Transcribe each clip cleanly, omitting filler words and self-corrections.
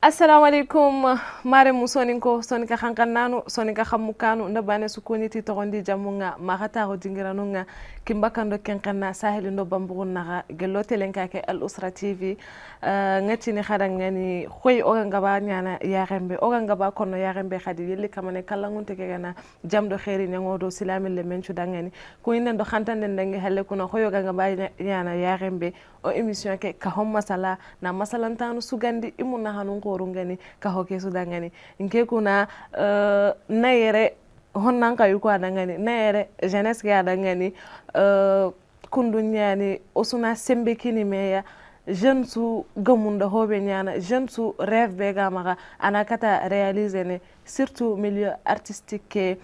assalamu alaikum maremu soninko sonika hankannanu sonika hammukanu ndabane sukuniti togondi jamunga magatago dingiranunga kimbakando kenkanna saheli ndo bambugun naga gello telenkake al usra tv ngatini khadangani khoy ogangaba nyana yagembe ogangaba kono yagembe khadi yelli kamane kallangunte kegana jamdo khairi nyangodo silamille menchu dangani ko inden do khantande ndangi halle kuno khoy ogangaba nyana yagembe o émission ke ka homma sala na masalantanu sugandi imuna hanun korungani ka hoke sudangani nke kuna nayere honnan kayu ko adangani nayere jeunesse ga adangani kundunyani osuna sembe kini meya jeune su gamunda hobe nyana jeune su rêve be ga maga anakata réaliser ne surtout milieu artistique ke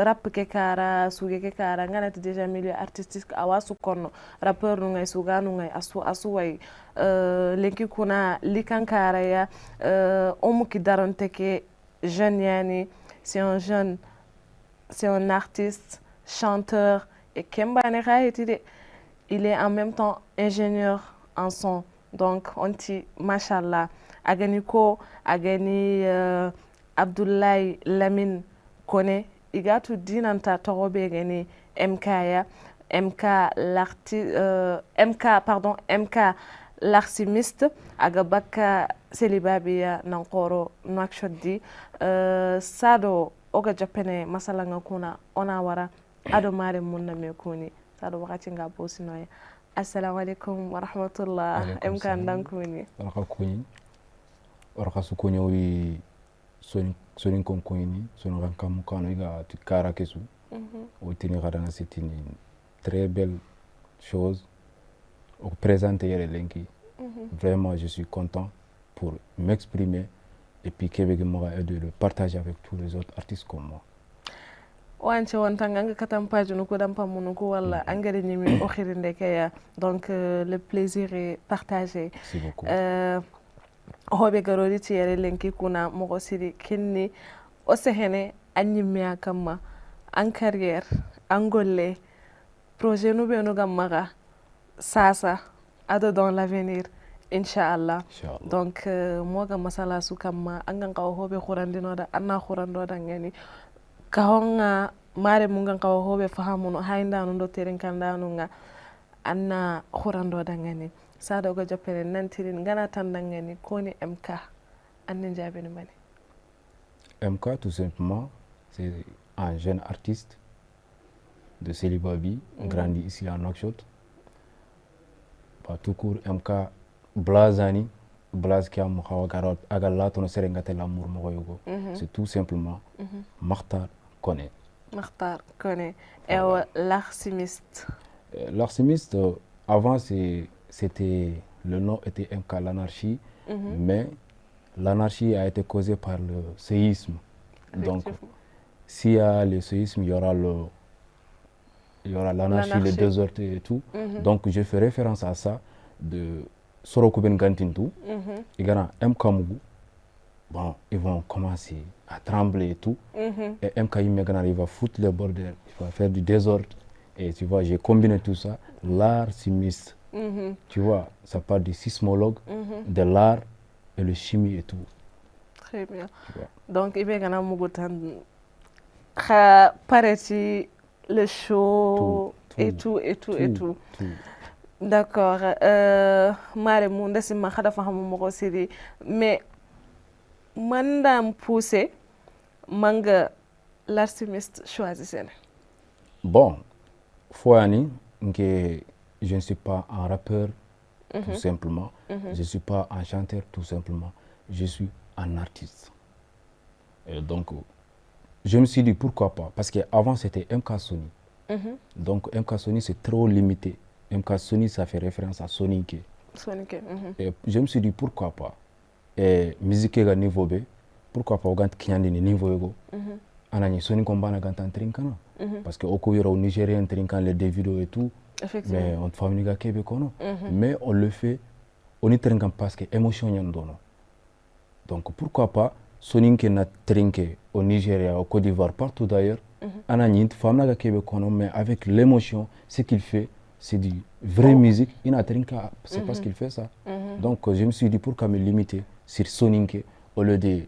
rap ke kara suge ke kara nganati déjà milieu artistique awasu kono rappeur nu ngay suganu ngay asu way lenki kuna likankara ya omuki daronte ke jeune yani c'est un jeune, c'est un artiste chanteur et kembane khaitide il est en même temps ingénieur en son. Donc, on dit, machallah, agani ko, agani Abdoulaye Lamine Kone, igatu dinanta torobe gani MK ya, MK l'archimiste, agabaka selibabia nankoro nakshodi, sado oga japene masalanga kuna onawara adomare munna mekuni, sado wakati nga bosi noya. Assalamu alaikum wa rahmatullah. Emkan dankuni. Rakakuni. Rakasukuni wi sonin konkuni, sonin rankamu kano iga tukara kesu. Outini radana c'est une très belle chose. Au présenter yere lenki. Vraiment je suis content pour m'exprimer et puis Québec m'aura aidé de le partager avec tous les autres artistes comme moi. Wance wontanga nga katampaju nuko dampa munuko wala angere nyimi okhirinde kaya donc le plaisir est partagé. Merci beaucoup. Hobe garori ti yere lenki kuna mogo siri kinni o sehene anyimya kama en carrière en golle projet nu be no gammaga sasa ado dans l'avenir inshallah. Donc moga masala su kama angan kaw hobe khurandino da anna khurando da ngani kahonga mare mungan kawo hobe fahamuno haindanu ndo terin kandanu nga anna khurando dangani sada go japere nantirin ngana tan dangani koni MK anne jabini mani. MK tout simplement c'est un jeune artiste de Célibabi grandi ici à Nouakchott. Pas tout court MK Blazani Blaz qui a mouhawagarot agalato serengate l'amour mogoyogo. C'est tout simplement Makhtar Kone. Makhtar Kone. Et l'archimiste. L'archimiste, avant c'était le nom était MK l'anarchie, mais l'anarchie a été causée par le séisme. Donc s'il y a le séisme, il y aura l'anarchie, le désordre et tout. Donc je fais référence à ça de Sorokuben Gantintu. Et MK bon, ils vont commencer à trembler et tout. Et MK il va foutre le bordel, il va faire du désordre. Et tu vois, j'ai combiné tout ça, l'art simiste. Tu vois, ça part du sismologue, de l'art et le chimie et tout. Très bien. Donc, il va y avoir paraît le show et tout. D'accord. Mare monde c'est ma khada fahamu mo siri mais manda poussé manga l'archimiste choisissez. Bon, Fouani, je ne suis pas un rappeur tout simplement, je ne suis pas un chanteur tout simplement, je suis un artiste. Et donc je me suis dit pourquoi pas, parce qu'avant c'était MK Sony. Donc MK Sony c'est trop limité. MK Sony ça fait référence à Sonic. Et je me suis dit pourquoi pas. Et musique ga niveau B, pourquoi pas gant kinyandi ni niveau ego. Anani Sonic kombana gantan trinkana. Parce que au au Nigérien trinkan les deux vidéos et tout. Mais on te famille ga Québec non. Mais on le fait on y trinkan parce que émotion yandono. Donc pourquoi pas Sonic na trinké au Nigeria, au Côte d'Ivoire, partout d'ailleurs. Anani famille ga Québec non, mais avec l'émotion, ce qu'il fait c'est du vraie musique, il n'a rien qu'à, c'est parce qu'il fait ça. Donc je me suis dit pourquoi me limiter sur Soninke au lieu de...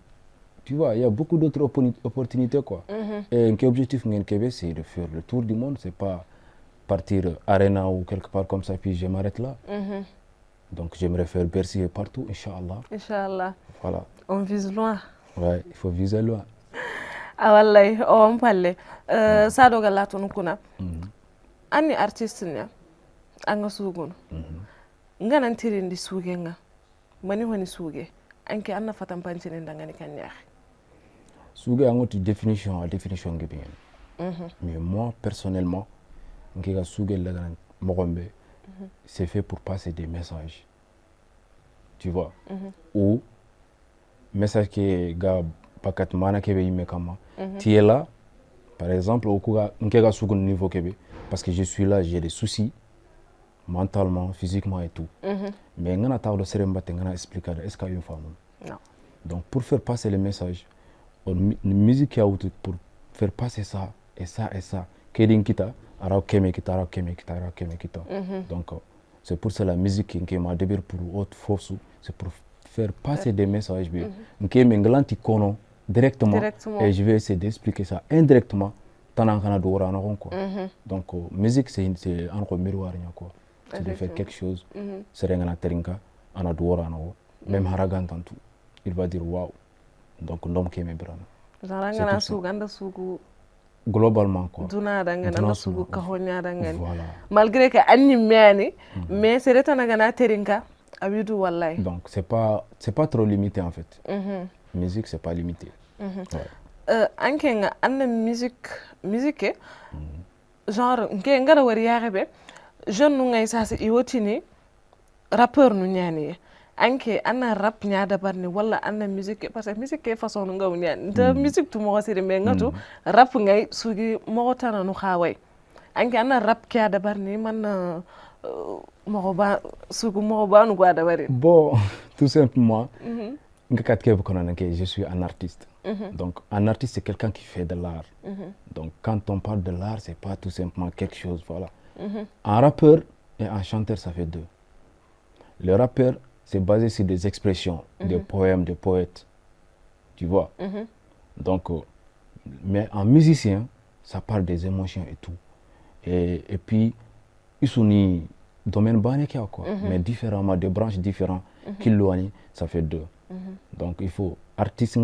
Tu vois, il y a beaucoup d'autres opportunités, quoi. Et un objectif, c'est de faire le tour du monde, c'est pas partir Arena ou quelque part comme ça, puis je m'arrête là. Donc j'aimerais faire Bercy et partout, Inch'Allah. Inch'Allah. Voilà. On vise loin. Ouais, il faut viser loin. Ah wallahi, on parle. Ça doga latonu kuna. Ani artiste nya. Anga sugun. Nga nan tirindi suge nga. Mani wani suge. Anke anna fatan pancine ndangani kanyax. Suge a une définition qui est bien. Mais moi, personnellement, c'est fait pour passer des messages. Tu vois? Ou message qui est tu es là, par exemple, niveau parce que je suis là, j'ai des soucis mentalement, physiquement et tout. Mais on a expliqué est-ce qu'il y a une femme? Non. Donc pour faire passer le message, une musique qui a pour faire passer ça et ça et ça, donc c'est pour ça la musique qui m'a débir pour autre force, c'est pour faire passer des messages directement et je vais essayer d'expliquer ça indirectement donc musique c'est un miroir quoi. C'est de faire quelque chose, c'est même Haragan tout. Il va dire waouh. Donc l'homme qui est globalement quoi. Voilà. Malgré que anni miani, mais c'est retana terinka abidu wallahi. Donc c'est pas trop limité en fait. Musique c'est pas limité. Anke nga anna musique genre nke ngara wari yaxebe jeune nu ngay sasa iwotini rappeur nu ñani anke anna rap ñada barni wala anna musique parce que musique façon ngaw ñan de musique tu mo sire me ngatu rap ngay sugi mo tana nu xaway anke anna rap kya da barni man mo ba sugu mo ba nu gwa da bari bon tout simplement je suis un artiste. Donc un artiste c'est quelqu'un qui fait de l'art. Donc quand on parle de l'art c'est pas tout simplement quelque chose voilà. Un rappeur et un chanteur ça fait deux. Le rappeur c'est basé sur des expressions, des poèmes, des poètes. Tu vois? Donc mais un musicien ça parle des émotions et tout. Et puis ils sont ni domaine bannique quoi, mais différemment des branches différentes qui l'éloignent, ça fait deux. Donc il faut artiste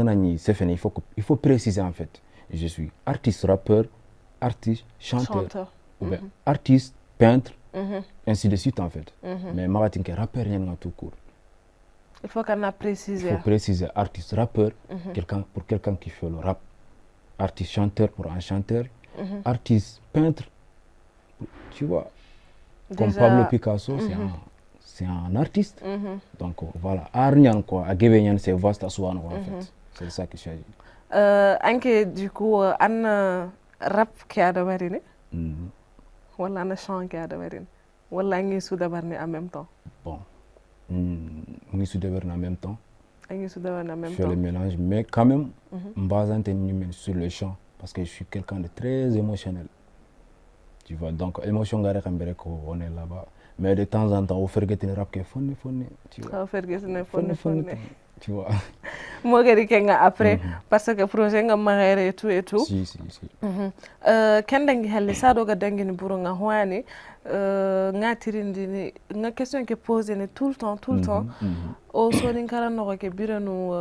il faut préciser en fait. Je suis artiste rappeur, artiste chanteur. Ou bien artiste peintre, ainsi de suite en fait. Mais maratinke rappeur rien tout court. Il faut qu'on a précisé. Il faut préciser artiste rappeur pour quelqu'un qui fait le rap, artiste chanteur pour un chanteur, artiste peintre, tu vois. Comme Pablo Picasso, c'est un artiste. Donc voilà, Arnian quoi, Agevenian c'est vaste à soi en fait. C'est ça que je dis. Anke du coup, un rap qui a d'abord wala un chant qui a d'abord wala ngi sous d'abord en même temps. Bon, ngi sous d'abord en même temps. Ngi sous d'abord en même temps. Je fais le mélange, mais quand même, basant sur le chant parce que je suis quelqu'un de très émotionnel. Tu vois, donc émotion on est là-bas. Mais de temps en temps, on fait des rap qui est funny, tu vois. On fait des funny. Tu vois. Moi, je après, parce que le projet est marré et tout et tout. Si. Quand dangi halle ça doga dangi ni burunga hoani, nga tirindi nga question que pose tout le temps. Au sonin kala no ke biranu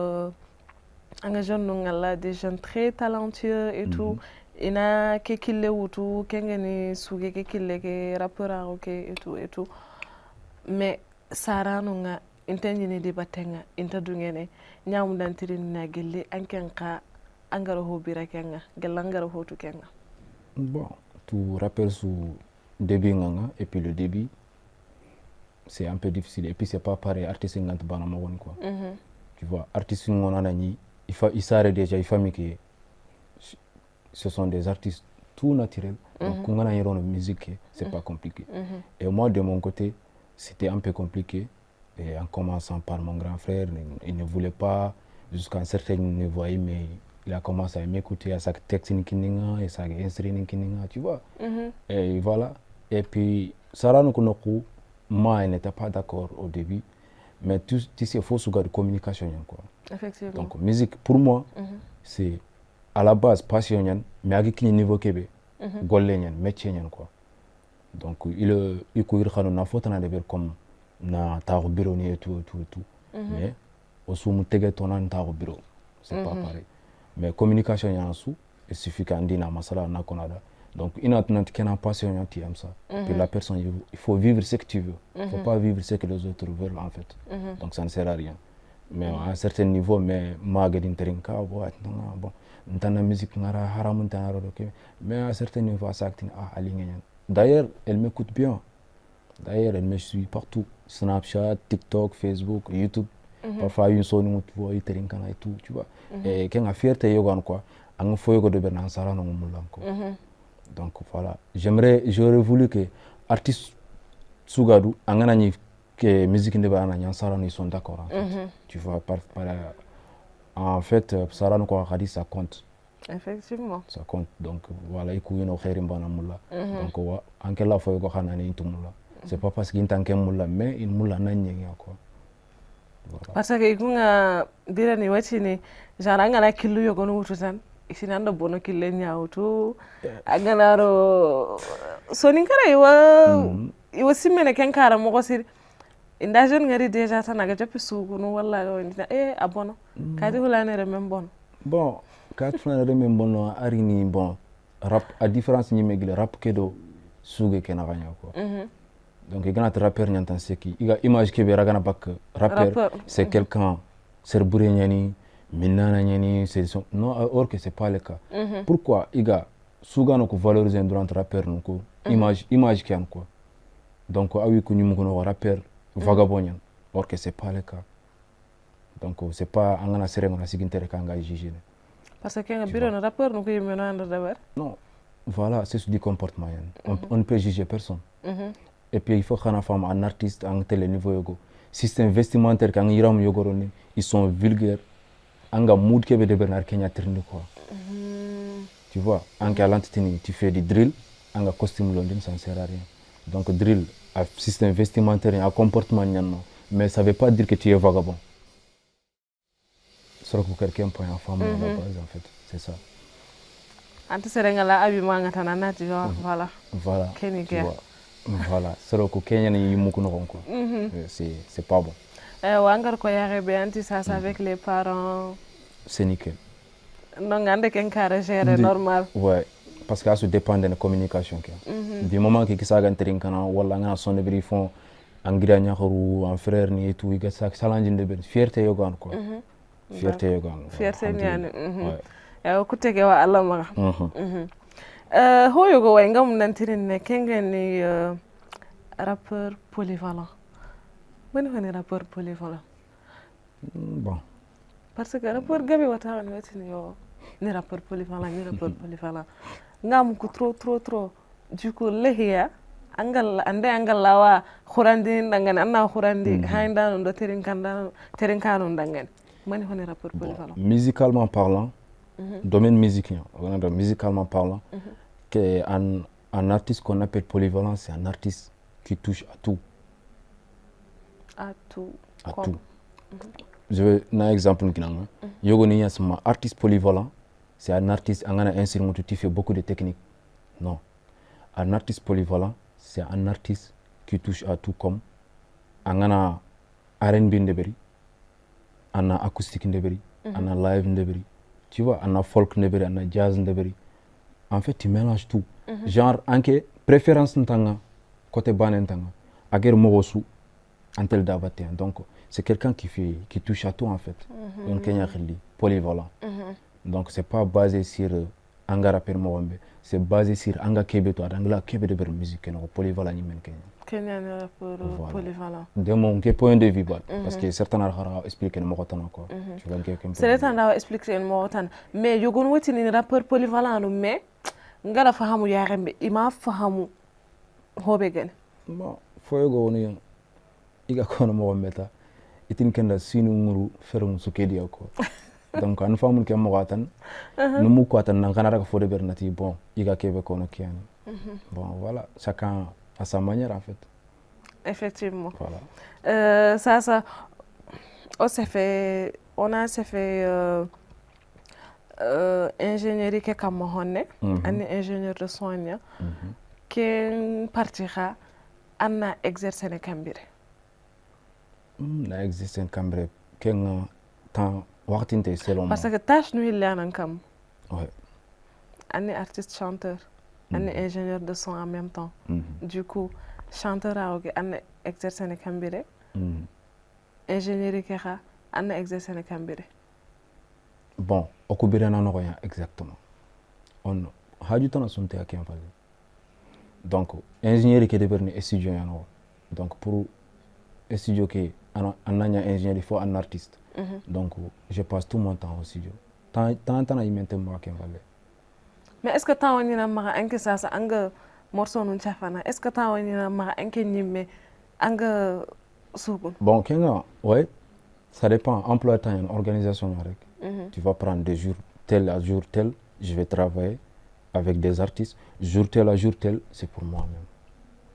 anga jeune ngala des jeunes très talentueux et tout. Ina ke kille wutu kengeni suge ke kille ke rappeur ok et tout mais sarano nga intenjini di batenga intadungene nyamu dantirin na gelle ankenka angara hobira kenga gelangara hotu kenga. Bon, tout rappeur sous début nganga et puis le début c'est un peu difficile et puis c'est pas pareil artiste ngant bana mawon quoi. Tu vois artiste ngona nani il s'arrête déjà il faut que ce sont des artistes tout naturels. Donc, quand on a une musique, c'est pas compliqué. Et moi, de mon côté, c'était un peu compliqué. Et en commençant par mon grand frère, il ne voulait pas, jusqu'à un certain niveau, mais il a commencé à m'écouter à sa technique et sa instrument, tu vois. Et voilà. Et puis, Sarah Nukunoku, moi, elle n'était pas d'accord au début. mais tu sais faut sugar de communication quoi. Effectivement. Donc musique pour moi c'est à la base passion ñan mais agi kini niveau kebe golle ñan métier ñan quoi. Donc il ko irkhano na fotana de ber comme na taxu bureau ni et tout mais au sumu tege tonan taxu bureau c'est pas pareil mais communication ñan su il suffit qu'un dina masala na konada donc inatnant kena passion ñan tu aimes ça puis la personne il faut vivre ce que tu veux il faut pas vivre ce que les autres veulent en fait donc ça ne sert à rien mais à un certain niveau mais magadin terinka bon ntana musique ngara haram ntana roke mais à un certain niveau ça acting aligné. D'ailleurs elle m'écoute bien, d'ailleurs elle me suit partout, Snapchat, TikTok, Facebook, YouTube. Parfois une sonne où tu vois terinka et tout tu vois et quand a fierté yogan quoi ang foyo de ben ansara no mulan ko. Donc voilà, j'aurais voulu que artistes Sougadu angana ni que musique ne ba na nyansara ils sont d'accord en fait. Tu vois en fait sarano ko khadi ça compte. Effectivement. Ça compte donc voilà ikuino khairim bana mulla. Donc anke la foyo ko khana ni tumula. C'est pas parce qu'il tanke mulla mais il mulla na nyenga quoi. Voilà. Parce que ikunga dira ni wati ni jara ngana killu yogo no wutu tan isinanda bono kille nyawtu agana ro soni kara iwa simmene ken kara mo sir inda jeune ngari déjà tan aga japi sugu no walla woni abono kadi hulanere men bon bon kadi hulanere men bon arini bon rap à différence ni megile rap kedo sugue ken ganya quoi. Donc il y a un rappeur qui a image qui est un rappeur, c'est quelqu'un, c'est bourrignani, minanani, c'est non, or que c'est pas le cas. Pourquoi il y a souvent qu'on valorise durant rappeur image qui a quoi. Donc ah oui que nous rappeur vagabond, or que c'est pas le cas. Donc c'est pas un gars sérieux on a signé terre kanga juger. Parce que un bureau un rappeur nous qui mène un d'abord. Non, voilà c'est ce du comportement. On ne peut juger personne. Et puis il faut qu'on ait un artiste à un tel niveau. Système vestimentaire quand ils sont vulgaires. Anga mood que de Bernard Kenya quoi. Tu vois, en l'entité tu fais du drill, anga costume london ça ne sert à rien. Donc drill, un système vestimentaire, un comportement mais ça veut pas dire que tu es vagabond. Sauf que quelqu'un prend une femme à la base en fait, c'est ça. Ante serengala abi manga tanana tu vois, voilà. Voilà. Voilà, c'est le Kenya ni mukuno ko. C'est pas bon. Wangar ko yare be anti ça avec les parents. C'est nickel. Non ngande ken kara gérer normal. Ouais, parce que ça dépend de la communication du moment que ça gantrin kana wala ngana sonne bri fond angira nyaxoru en frère ni et tout il ça challenge de ben fierté yogan quoi. Fierté yogan. Fierté ñane. Ya ku tege wa Allah ma. Hoyogo way ngam nantirin ne kengen ni rappeur polyvalent. Mani woni rappeur polyvalent? Bon. Parce que rappeur gabi wata wani wati yo ni rappeur polyvalent. Ngam ku trop. Du coup lehiya angal lawa khurandi ndangane anna khurandi haynda ndo terin kanu ndangane. Mani woni rappeur polyvalent? Musicalement parlant, domaine musical, musicalement parlant, un artiste qu'on appelle polyvalent, c'est un artiste qui touche à tout. À tout. À tout. Je vais un exemple. Un artiste polyvalent, c'est un artiste qui fait beaucoup de techniques. Non. Un artiste polyvalent, c'est un artiste qui touche à tout comme un R&B ndeberi, un acoustique ndeberi, un live ndeberi. Tu vois, un folk ndeberi, un jazz ndeberi. En fait, tu mélanges tout. Genre, anke préférence ntanga côté ban ntanga. Ager mogosu antel dabaté. Donc, c'est quelqu'un qui touche à tout en fait. Donc, polyvalent. Donc, c'est pas basé sur anga rappeur mowambe. C'est basé sur anga kebeto, anga kebe de musique no polyvalent ni men Kenya. Kenyan rappeur polyvalent. De mon point de vue parce que certains ont expliqué le mot quoi. Tu vois quelqu'un. Certains ont expliqué le mot mais yogon wati ni rappeur polyvalent mais ngala fahamu yarembe ima fahamu hobe gene. Bon, faut go ni iga kono mo meta itin kenda sinu nguru ferum sukedi ko. Donc an famu ke mo watan no mu ko tan nan kanara ko fode bernati bon iga kebe kono kiani. Bon voilà, chacun à sa manière en fait. Effectivement. Voilà. Ça On a fait ingénierie ke kam honne ani ingénieur de soin ken parti kha anna exercer ne kambire na exercer kambire ken temps waxtinte selon parce que tâche nu ilanan kam ouais ani artiste chanteur ani ingénieur de son en même temps du coup chanteur awge anna exercer ne kambire ingénierie ke kha anna exercer ne kambire bon okubirana no ya exactement on haju tana sunte akem fali donc ingénierie ke de berni studio yano donc pour studio ke ananya ingénieur il faut un artiste donc je passe tout mon temps au studio tant y maintenant akem fali mais est ce que temps woni na ma anke sasa anga morceau nun chafana est ce que temps woni na ma anke nimme anga sugun bon kenga ouais ça dépend emploi temps une organisation rek tu vas prendre des jours tel à jour tel je vais travailler avec des artistes jour tel à jour tel c'est pour moi-même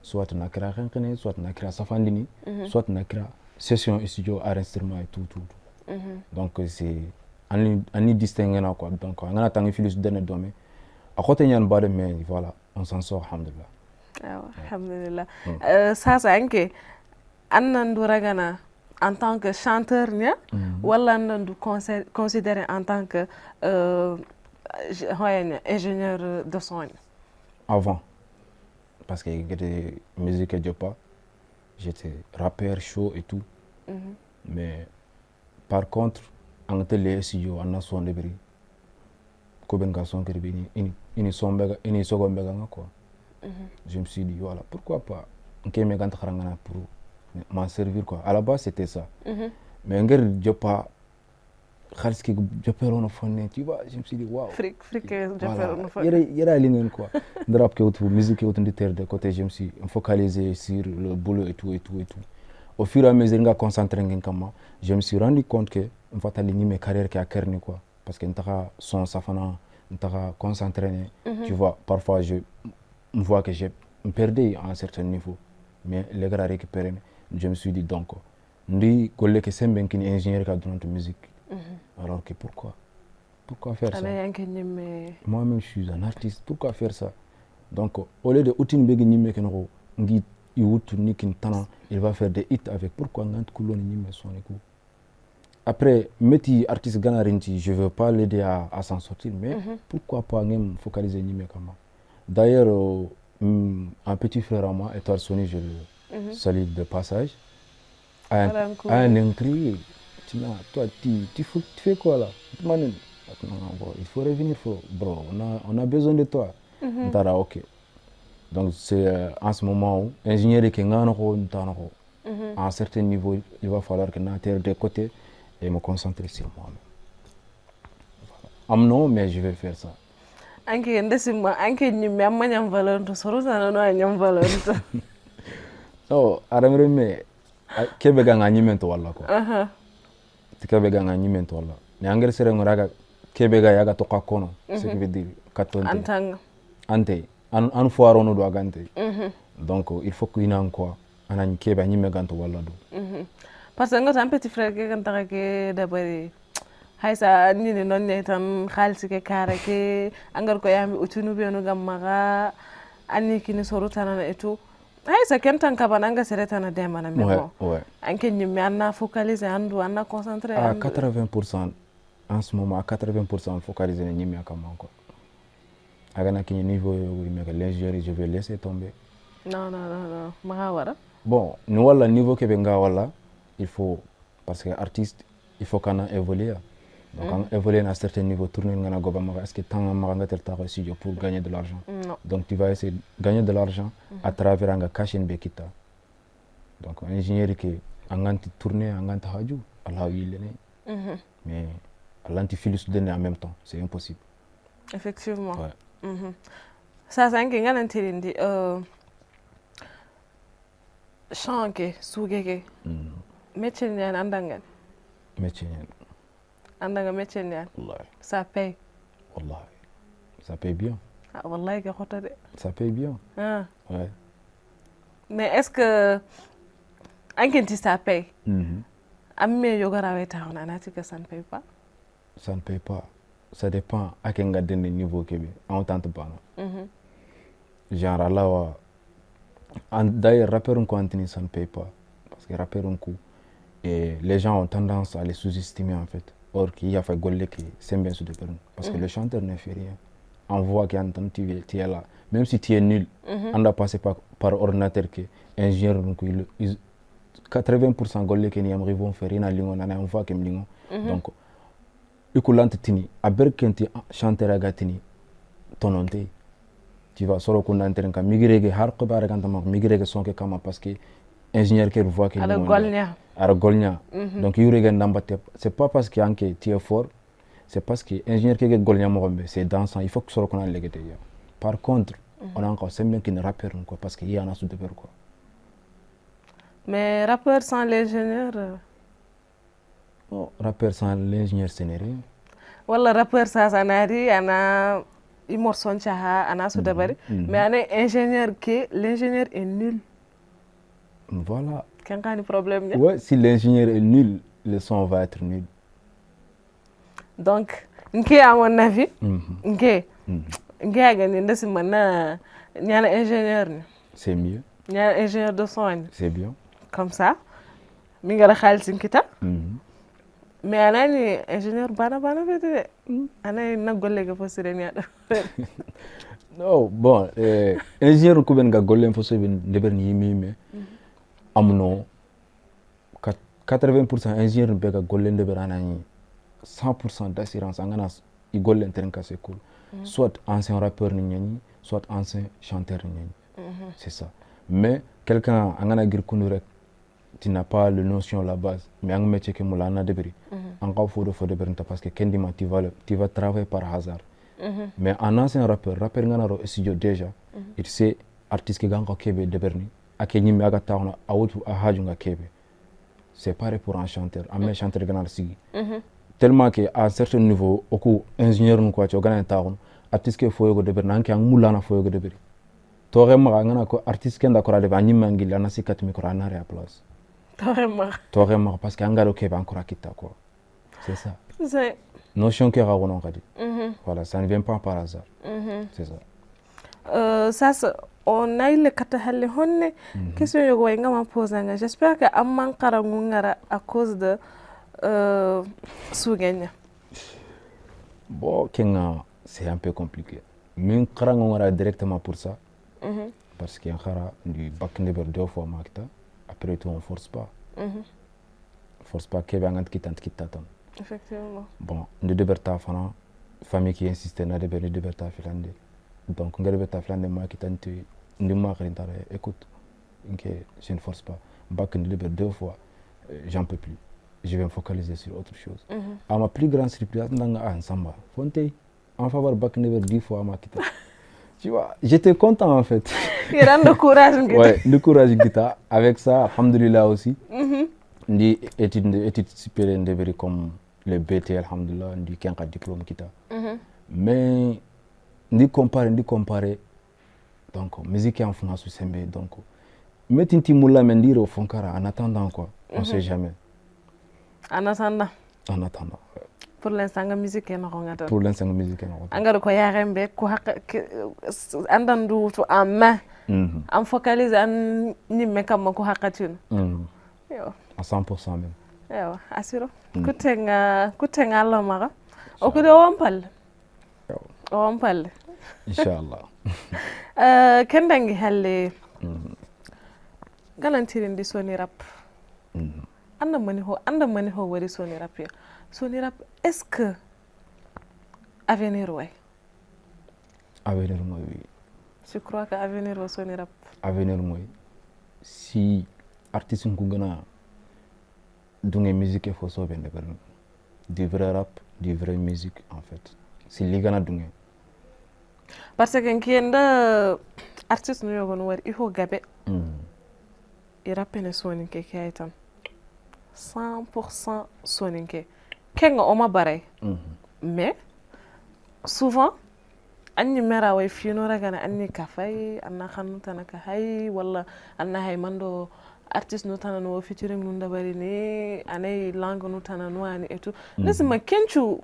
soit nakra renkene soit nakra safandini soit nakra session studio enregistrement et tout donc c'est ani distinguer na quoi donc ngana tangi filus dene domé a côté ñaan ba dem mais voilà on s'en sort alhamdulillah alhamdulillah sasa anke annandu ragana en tant que chanteur nia wala nandu considéré en tant que ingénieur de son avant parce que j'étais musique et pas j'étais rappeur show et tout mais par contre en télé studio on a son débris ko ben ga son kerbi ini sombega ini sogombega quoi je me suis dit voilà pourquoi pas on me gant kharangana pour m'en servir quoi à la base c'était ça mais ngir je pas khalis ki je perono fonne tu vois je me suis dit waouh fric je perono fonne yera lingen quoi drap que autour musique autour de terre de côté je me suis focalisé sur le boulot et tout au fur et à mesure nga concentré ngin kama je me suis rendu compte que en fait ali ni mes carrière qui a kerni quoi parce que ntaka son safana ntaka concentré tu vois parfois je vois que j'ai perdu à un certain niveau mais les gars récupérer je me suis dit donc ndi golle que sembe kini ingénieur ka dans la musique alors que pourquoi faire ça moi-même je suis un artiste pourquoi faire ça donc au lieu de outin begi nimme ken ko ngi iwutu nikin tana il va faire des hits avec pourquoi ngant kuloni nimme soniku après métier artiste ganarinti je veux pas l'aider à s'en sortir mais pourquoi pas même focaliser nimme kama d'ailleurs un petit frère à moi Étoile Sony je le salue de passage un incri toi tu fais quoi là il faut revenir bro on a besoin de toi dara ok donc c'est en ce moment où ingénieur qui ngano ko ntana ko à un certain niveau il va falloir que n'atterre de côté et me concentrer sur moi non mais je vais faire ça anke ndesima anke nyimbe amanyam valeur to sorosana no anyam valeur to oh aramre me kebe ganga nyimento walla ko kebe ganga nyimento walla ne angere sere ngoraga kebe ga yaga to kakono ce qui veut dire katonte antang ante an foiro no do agante donc il faut que ina quoi anan kebe nyime ganto walla do parce que ngata un petit frère ke kan ke dabari haysa nini non ne tan khalsi ke kare ke angar ko yami utunu be no gamma anni kini sorutana et tout haysa kentan ka bananga seretana de mana me bon anke nyimmi anna focaliser andu anna concentrer à 80% en ce moment à 80% focaliser nyimmi akama ko agana kini niveau me l'ingénierie je vais laisser tomber non mahawara bon nous wala niveau ke benga wala il faut parce que artiste il faut qu'on évolue donc on évolue à un certain niveau tourner ngana goba maka est-ce que tant maka terta studio pour gagner de l'argent donc tu vas essayer de gagner de l'argent à travers un cash in bekita donc ingénieur qui anganti tourner anganti haju allah yilene mais l'anti filus donner en même temps c'est impossible effectivement ça ça ngi ngana tirindi chanke sugege métier ñaan andangal métier ñaan andanga métier ñaan wallahi ça paye wallahi ça paye bien wallahi ga xota de ça paye bien ouais mais est-ce que ankenti ça paye amme yogara weta on anati que ça ne paye pas. Ça ne paye pas. Ça dépend à quel niveau que on tente pas. Genre là, d'ailleurs, rappeur ça ne paye pas. Parce que rappeur et les gens ont tendance à les sous-estimer en fait. Or qu'il y a fait golle qui c'est bien sous de parce que le chanteur ne fait rien. On voit qu'il entend tu es là. Même si tu es nul, on doit passer par ordinateur que ingénieur 80% golle qui n'y vont faire rien à l'ingon, on voit que l'ingon. Donc ukulante tini aberkenti chanteur agatini tononte. Tu vas solo qu'on entend que migré har ko bare kan tamak migré son que kama parce que ingénieur qui voit que Golnia. Donc c'est pas parce que tu es fort, c'est parce que ingénieur qui Golnia c'est dansant, il faut que solo qu'on a par contre, on a encore c'est bien qu'il rappeur quoi parce qu'il y en a sous de quoi. Mais rappeur sans l'ingénieur rappeur sans l'ingénieur c'est rien. Wala rappeur sans sanari ana imorson chaha ana sous de mais ana ingénieur que l'ingénieur est nul. Voilà. Quel est le problème? Ouais, si l'ingénieur est nul, le son va être nul. Donc, à mon avis, ingénieur. C'est mieux. Ingénieur de son. C'est bien. Comme ça. Mingara khalsin kita. Mais anani ingénieur bana vete. Anani na golle ga fosire ni ada. Non, bon, ingénieur ko ben ga golle fosire deber ni yimi amno 80% ingénieur be ga golle deber anani 100% d'assurance angana i golle interne c'est cool. Soit ancien rappeur ni ñani, soit ancien chanteur ni ñani. C'est ça. Mais quelqu'un angana gir kunu rek tu n'as pas le notion la base mais ang métier que moula na debri anga faut de bernta parce que kendima tu vas travailler par hasard. Mais un ancien rappeur ngana ro studio déjà il sait artiste qui ganga kebe deberni akenyi mi aga tauna awutu a hajunga kebe. C'est pareil pour un chanteur, un chanteur gana sigi. Tellement que à un certain niveau oku ingénieur nu ko ci gana taun artiste que faut go deberni anki ang mulana faut go deberi. Tore ma ngana ko artiste kenda ko rade ba nyimma ngil ana sikat mi ko ranare à place. Tore ma parce que angaro kebe encore kita quoi. C'est ça. C'est notion que rawono kadi. Voilà, ça ne vient pas par hasard. C'est ça. Ça on a eu le katahalle honne question yo way ngama posanga j'espère que amman karangu ngara à cause de sougenya. Bon kenga c'est un peu compliqué. Min karangu ngara directement pour ça. Parce qu'il y a du bac never 2 fois makta après tout on force pas. Force pas que va ngant kitant kitatan. Effectivement. Bon, de deberta fana famille qui insiste na de deberta filande. Donc ngere beta filande moi kitanti ndi moi rentare écoute que je ne force pas. Bac never 2 fois j'en peux plus. Je vais me focaliser sur autre chose. À ma plus grande surprise ndanga ensemble. Fonte en faveur bac never 10 fois makita. Tu vois, j'étais content en fait. Il rend le courage. Ouais, le courage guitare. Avec ça, alhamdoulilah aussi. Ndi études supérieures de comme le BT, alhamdoulilah, ndi kenka diplôme kita. Mais ndi comparer. Donc musique en France c'est sembe donc metinti mulla mendiro fonkara en attendant quoi. On sait jamais. En attendant. En attendant. Pour l'instant la musique est non. Pour l'instant la musique est non. Angaro ko yarembe ko andandu to amma. Am focalise an nimme kam ko hakatun. Yo. À 100% même. Yo, asiro. Kutenga Allah mara. O ko do wampal. Yo. O wampal. Inshallah. Kendangi halle. Galantirin di soni rap. Anda mani ho wari soni rap ya. Soni rap est-ce que avenir ouais? Avenir moi oui. Je crois que avenir wa soni rap. Avenir moi si artiste ko gana dungue musique il faut sauver du vrai rap, du vrai musique en fait. Si li gana dungue. Parce que kienda artiste no yogon war il faut gabe. Il rappelle soninke kaytan 100% soninke kenga oma bare mais souvent anni mera way fino ragana anni kafay anna khanutana ka hay wala anna hay mando artiste no tanano featuring no dabari ne anay langue no tanano ani et tout nasima kenchu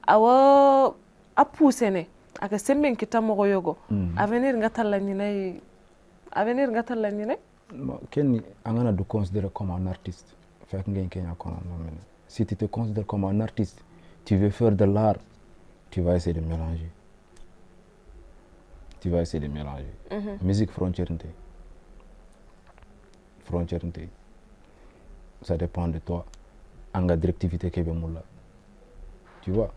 awa apuse ne aka semben kitamo yogo avenir ngatalla nyinay avenir ngatalla nyinay Ken angana de considérer comme un artiste fek ngeen Kenya kono non si tu te considères comme un artiste tu veux faire de l'art tu vas essayer de mélanger musique frontière ça dépend de toi anga directivité kebe mulla tu vois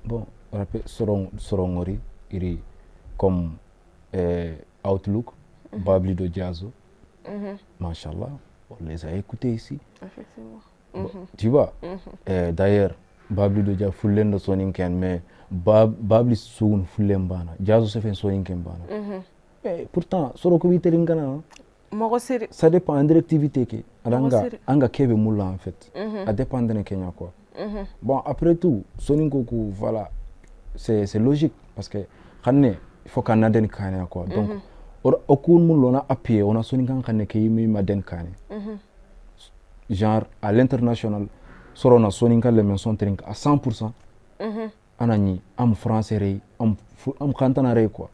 bon rappel sorongori iri comme Outlook Bablido Jazzo machallah on les a écoutés ici effectivement tu vois d'ailleurs Bablido Jazzo fullen do soninken mais Babli sugun fullen bana Jazzo se fait soninken bana mais pourtant soro ko biteri ngana ça dépend en directivité que anga kebe mulla en fait à dépendre de Kenya quoi bon après tout soninko ko voilà c'est logique parce que xamné il faut qu'on aden kane quoi donc okun mun lona appuyer on a soninkan xamné ke yimi ma den kane genre à l'international sorona soninkan le men son trink à 100% anani am français ré am xantana ré quoi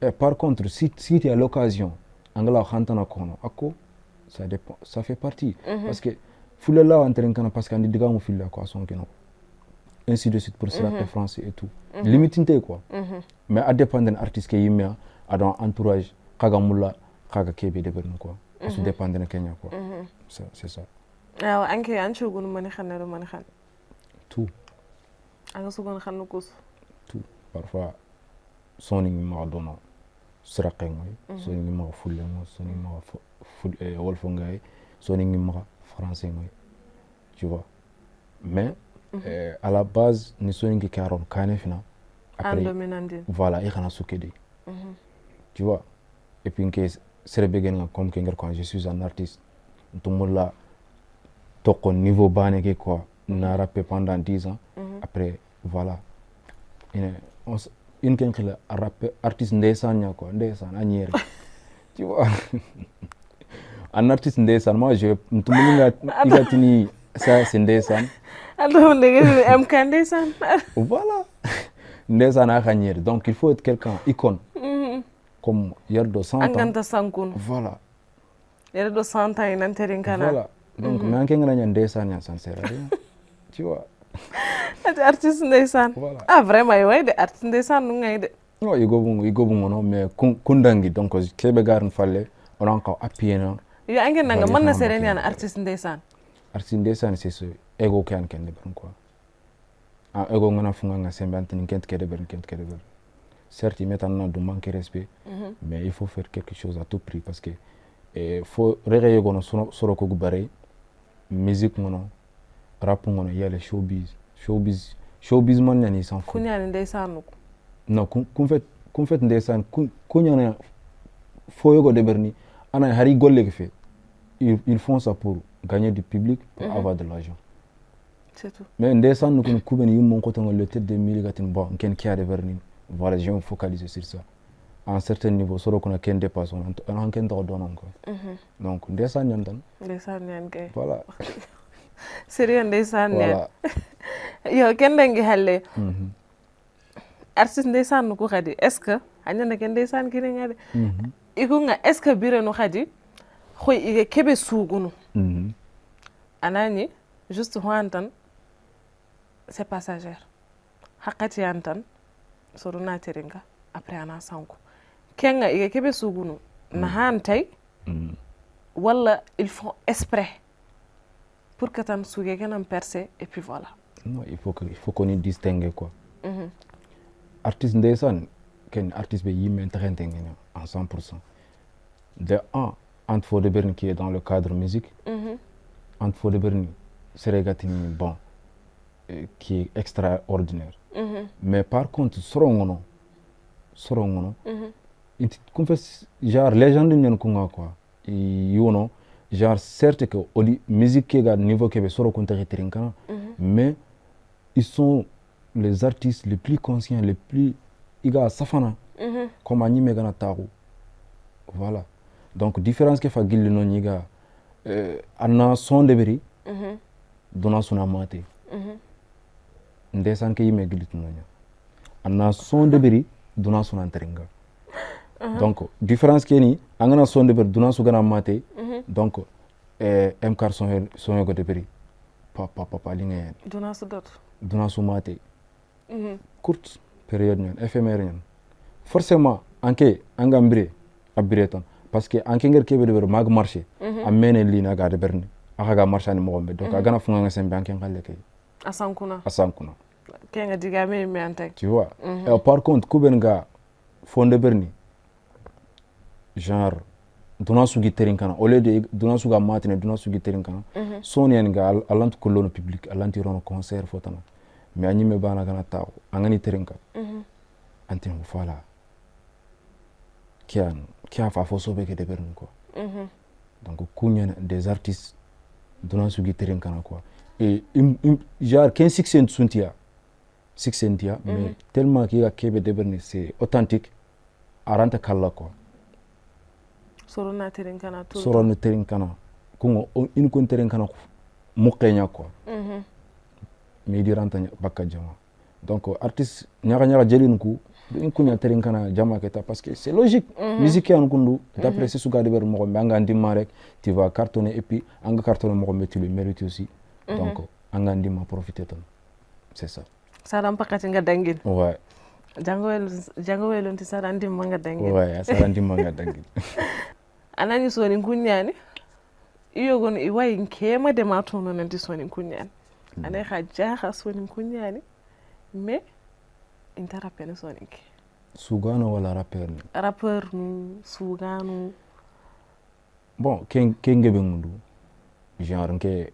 et par contre si tu as l'occasion angala xantana kono ako ça dépend ça fait partie parce que fulala entren kana parce que andi diga mu filla quoi son keno ainsi de suite pour se rappeler français et tout limité quoi mais à dépendre d'un artiste qui yimia à dans entourage kaga mulla kaga kebe de berno quoi on se dépend de Kenya quoi c'est ça ah anke anchu gun mani khanero mani khan tout anga sugon khanu kus tout parfois soning ma dono sraqe ngoy soning ma fulle mo soning ma ful wolfo ngay soning ma français ngoy tu vois mais à la base ni soning ki karon kane fina après voilà il kana soukedi tu vois et puis que serebegen comme que quand je suis un artiste tout monde là toko niveau bane ke quoi na rappé pendant 10 ans après voilà une ken khila rappé artiste ndesanya quoi ndesan aniere tu vois un artiste ndesan moi je tout monde igatini ça c'est ndesan alors ndege am kan ndesan voilà ndesan akaniere donc il faut être quelqu'un icône comme Yerdo 100 ans anganta sankun voilà Yerdo 100 ans inanterin kana voilà donc mais anke ngana ndesan ya sincère tu vois artiste ndesan voilà. Ah vraiment ouais de artiste ndesan ngay de no igobu ngono mais kundangi donc kebe garan falle on encore appuyer na yo ange nanga man na sereni an artiste ndesan c'est ce ego kan de bon quoi ah ego ngana funga nga sembante ni kent kede ber certes il met en de manquer respect mais il faut faire quelque chose à tout prix parce que faut réveiller gono soro ko gubare musique ngono rap ngono y a les showbiz man yani s'en fout kunya ndeysanu non kun fait ndeysan kunya faut yogo de berni ana hari golle ke fait ils font ça pour gagner du public pour avoir de l'argent c'est tout mais ndeysan kun kubeni yum ko tan le tête de miligatin bon ken kia de berni voilà je me focaliser sur ça à un certain niveau soro kuna ken dépasse on ken do donon quoi donc ndeysan nyandan kay voilà sérieux ndeysaan voilà yo ken dangi halle artiste ndeysaan ko khadi est-ce que anyana ken ndeysaan kini ngade ikunga est-ce que birenu khadi khoy ige kebe sugunu anani juste hoantan c'est passager hakati yantan soruna teringa après ana sanko kenga ige kebe sugunu na hantay wala ils font exprès pour que tu sois quelqu'un percé et puis voilà. Non, il faut qu'on y distingue quoi. Artiste ndesan ken artiste be yim intérêt en 100%. De un Ant Fodebern qui est dans le cadre musique. Ant Fodebern seregatini bon qui est extraordinaire. Mais par contre sorongono confesse genre légende nyen kunga quoi. You know genre certes que odi musique qui est niveau que soro contrer trinkana mais ils sont les artistes les plus conscients les plus iga safana comme anime gana taru voilà donc différence ke fa gilli no ñiga anna son de beri dona suna mate ndesan ke yime gillit no nya anna son de beri dona suna teringa donc différence ke ni angana son de beri dona su gana mate donc m car son go de beri papa linga dona su mate courte période ñan éphémère ñan forcément anke anga mbire abire ton parce que anke nger kebe de ber mag marché am mene lina ga de berni aka ga marché ni mo donc agana funga nga sembe anke ngalle kay asankuna kenga diga me antek tu vois par contre kuben ga fonde berni genre duna sugi terin kana au lieu de duna suga matine duna sugi terin kana sonien ga alant ko lono public alanti rono concert fotana mais anyime bana kana taw angani terin ka antin fala kian fa fo sobe ke de berni quoi donc kunya des artistes duna sugi terin kana quoi et genre 15 6 mais tellement qu'il y a kebe de berni c'est authentique aranta kala quoi sorona terin kana kungo in kun terin kana mukenya quoi mais diranta bakka jama donc artiste nyaga jelin ku in kunya terin kana jama keta parce que c'est logique musique en kundu d'après ce suga de ber mo anga ndima rek tu vas cartonner et puis anga cartonner mo metti le mérite aussi donc anga ndima profiter ton c'est ça saram pakati nga dangin ouais jango welu nti sara ndima nga dangin ouais sara ndima nga dangin anani soni kunyani iyo gon iwai nkema de matono nanti soni kunyani anay khaja soni kunyani mais inta rappel soni ke sugano wala rappeur nu sugano bon kenge be mundu genre nke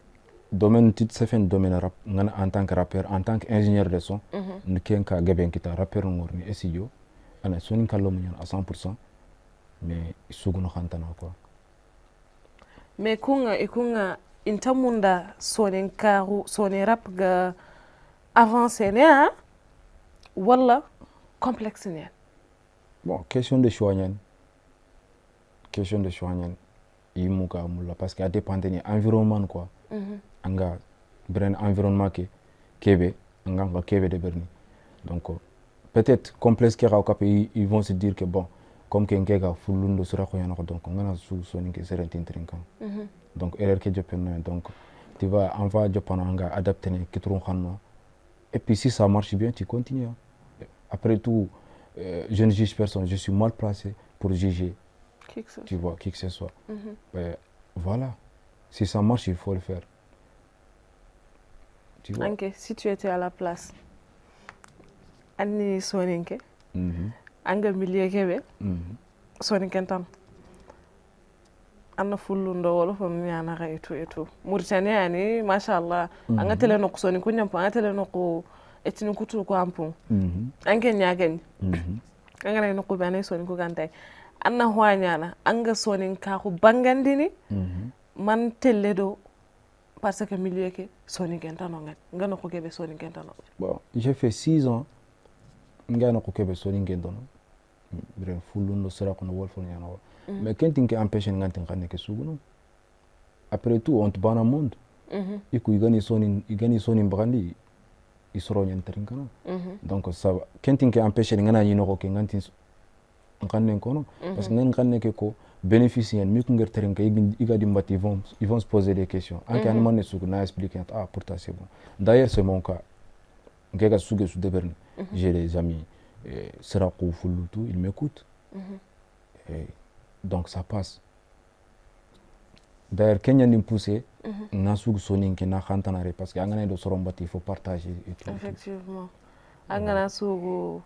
domaine tit sefen domaine rap ngana en tant que rappeur en tant qu'ingénieur de son ne kenka geben kita rappeur ngorni studio ana soni kallo mun à 100% mais suguno khantana quoi mais kunga intamunda sonen karu sonen rap ga avancer ne wala complexe ne bon question de choix nyen yimuka mulla parce que a dépendre ni environnement quoi anga bren environnement kebe anga kebe de berni donc peut-être complexe qui capé ils vont se dire que bon comme kengega fulundo sura ko yana donc ngana su soni ke serentin trinkan donc erreur ke jopen donc tu vas on va jopana anga adapter ne kitrun khanno et puis si ça marche bien tu continues après tout je ne juge personne, je suis mal placé pour juger tu vois qui que ce soit voilà si ça marche il faut le faire tu vois. Ok, si tu étais à la place Anni Soninke anga milieu kebe Soninken tam anna fullundo wala fam nyana ga etu Mauritania ni mashallah anga tele no Sonin ko nyampo anga tele no ko etini kutu ko ampon anke nyagen anga no ko bana Sonin ko gantay anna hwanyana anga Sonin ka ko bangandini man tele do parce que milieu ke Soninken tan ngana ko kebe Soninken tan bon j'ai fait 6 ans ngana ko kebe Soninken tan bref fullundo sera ko no wolfo nyana mais quand tu empêches ngantin kanne ke suguno après tout on te bana monde iku igani soni mbandi isoro nyantarin kana donc ça quand tu empêches ngana ni no ko ngantin kanne kono parce que ngan kanne ke ko bénéficier mi ko ngir terin kay igadi mbati ils vont se poser des questions anke an man sugu na expliquer pourtant c'est bon d'ailleurs c'est mon cas ngega sugu su deberni j'ai des amis sera ko fullutu ils m'écoutent et donc ça passe d'ailleurs Kenya ni poussé na sugu soninke na khantanare parce que angana do sorombati il faut partager et tout effectivement angana sugu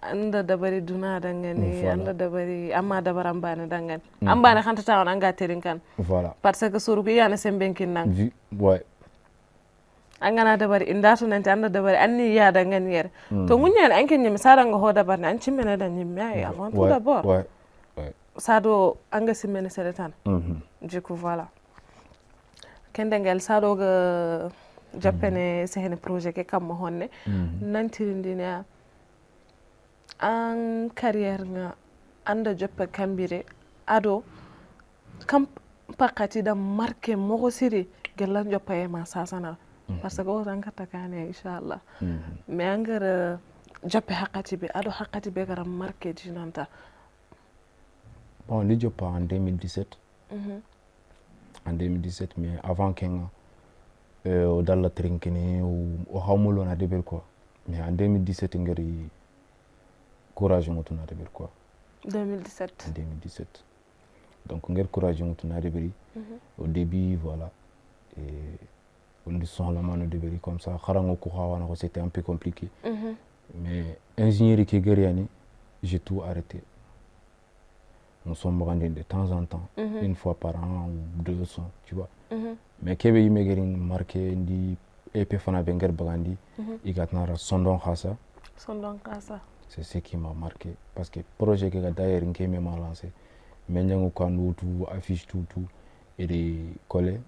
anda dabari duna dangani anda dabari amma dabaram bana dangani ambana khantata on anga terin kan voilà parce que suru ko yana sembenkin nan ouais angana dabari indatu nanti anda dabari anni ya dangani yer to munyan anke nyim saranga ho dabarna an cimmena dan nyim ay avant tout d'abord ouais sado anga simene seretan du coup voilà kendengel sado ga jappene sehene projet ke kam honne nantirindina an carrière nga anda joppe kambire ado kam pakati da marke mogo siri gelan jopaye ma sasana parce que o rankata kane inshallah mais angara joppe hakati be ado hakati be gara marke jinanta. Bon, les jopa en 2017. En 2017, mais avant qu'un dans la trinkini ou hamulo na debel quoi. Mais en 2017 ngari courage mutu na debel quoi. 2017. En 2017. Donc ngari courage mutu na debeli. Au début voilà. Et on dit son la mano debeli comme ça. Kharango ko hawana ko c'était un peu compliqué. Mais ingénierie qui gariani, j'ai tout arrêté. Nous sommes rendus de temps en temps, une fois par an ou 2 sons, tu vois. Mais kebe yime gerin marqué ndi EP fana benger bagandi, igatnara sondon khasa. Sondon khasa. C'est ce qui m'a marqué parce que projet que d'ailleurs nke me m'a lancé. Mais nyango kandu tout affiche tout et des collègues,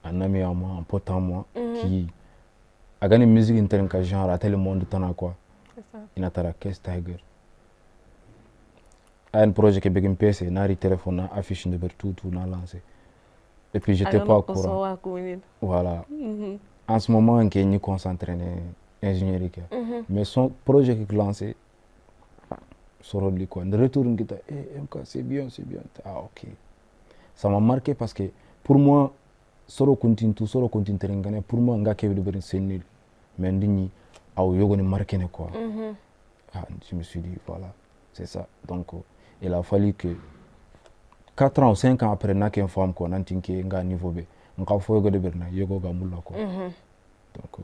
un ami à moi, un pote à moi qui a gagné musique interne genre à tel monde tana quoi. C'est ça. Il a tara Caisse Tiger. Un projet que begin PC nari téléphone na affiche de tout na lancé et puis j'étais pas au courant. Voilà. En ce moment on est concentré en ingénierie mais son projet qui lancé sur le quoi de retour on dit MK c'est bien ah ok ça m'a marqué parce que pour moi soro continue terengane pour moi nga kebe de berin c'est nul mais ndini aw yogoni marqué ne quoi. Ah, je me suis dit voilà c'est ça donc il a fallu que 4 ans ou 5 ans après, n'a qu'une femme qu'on a un niveau B. On a fait de berna, yogo gamulla quoi. Donc,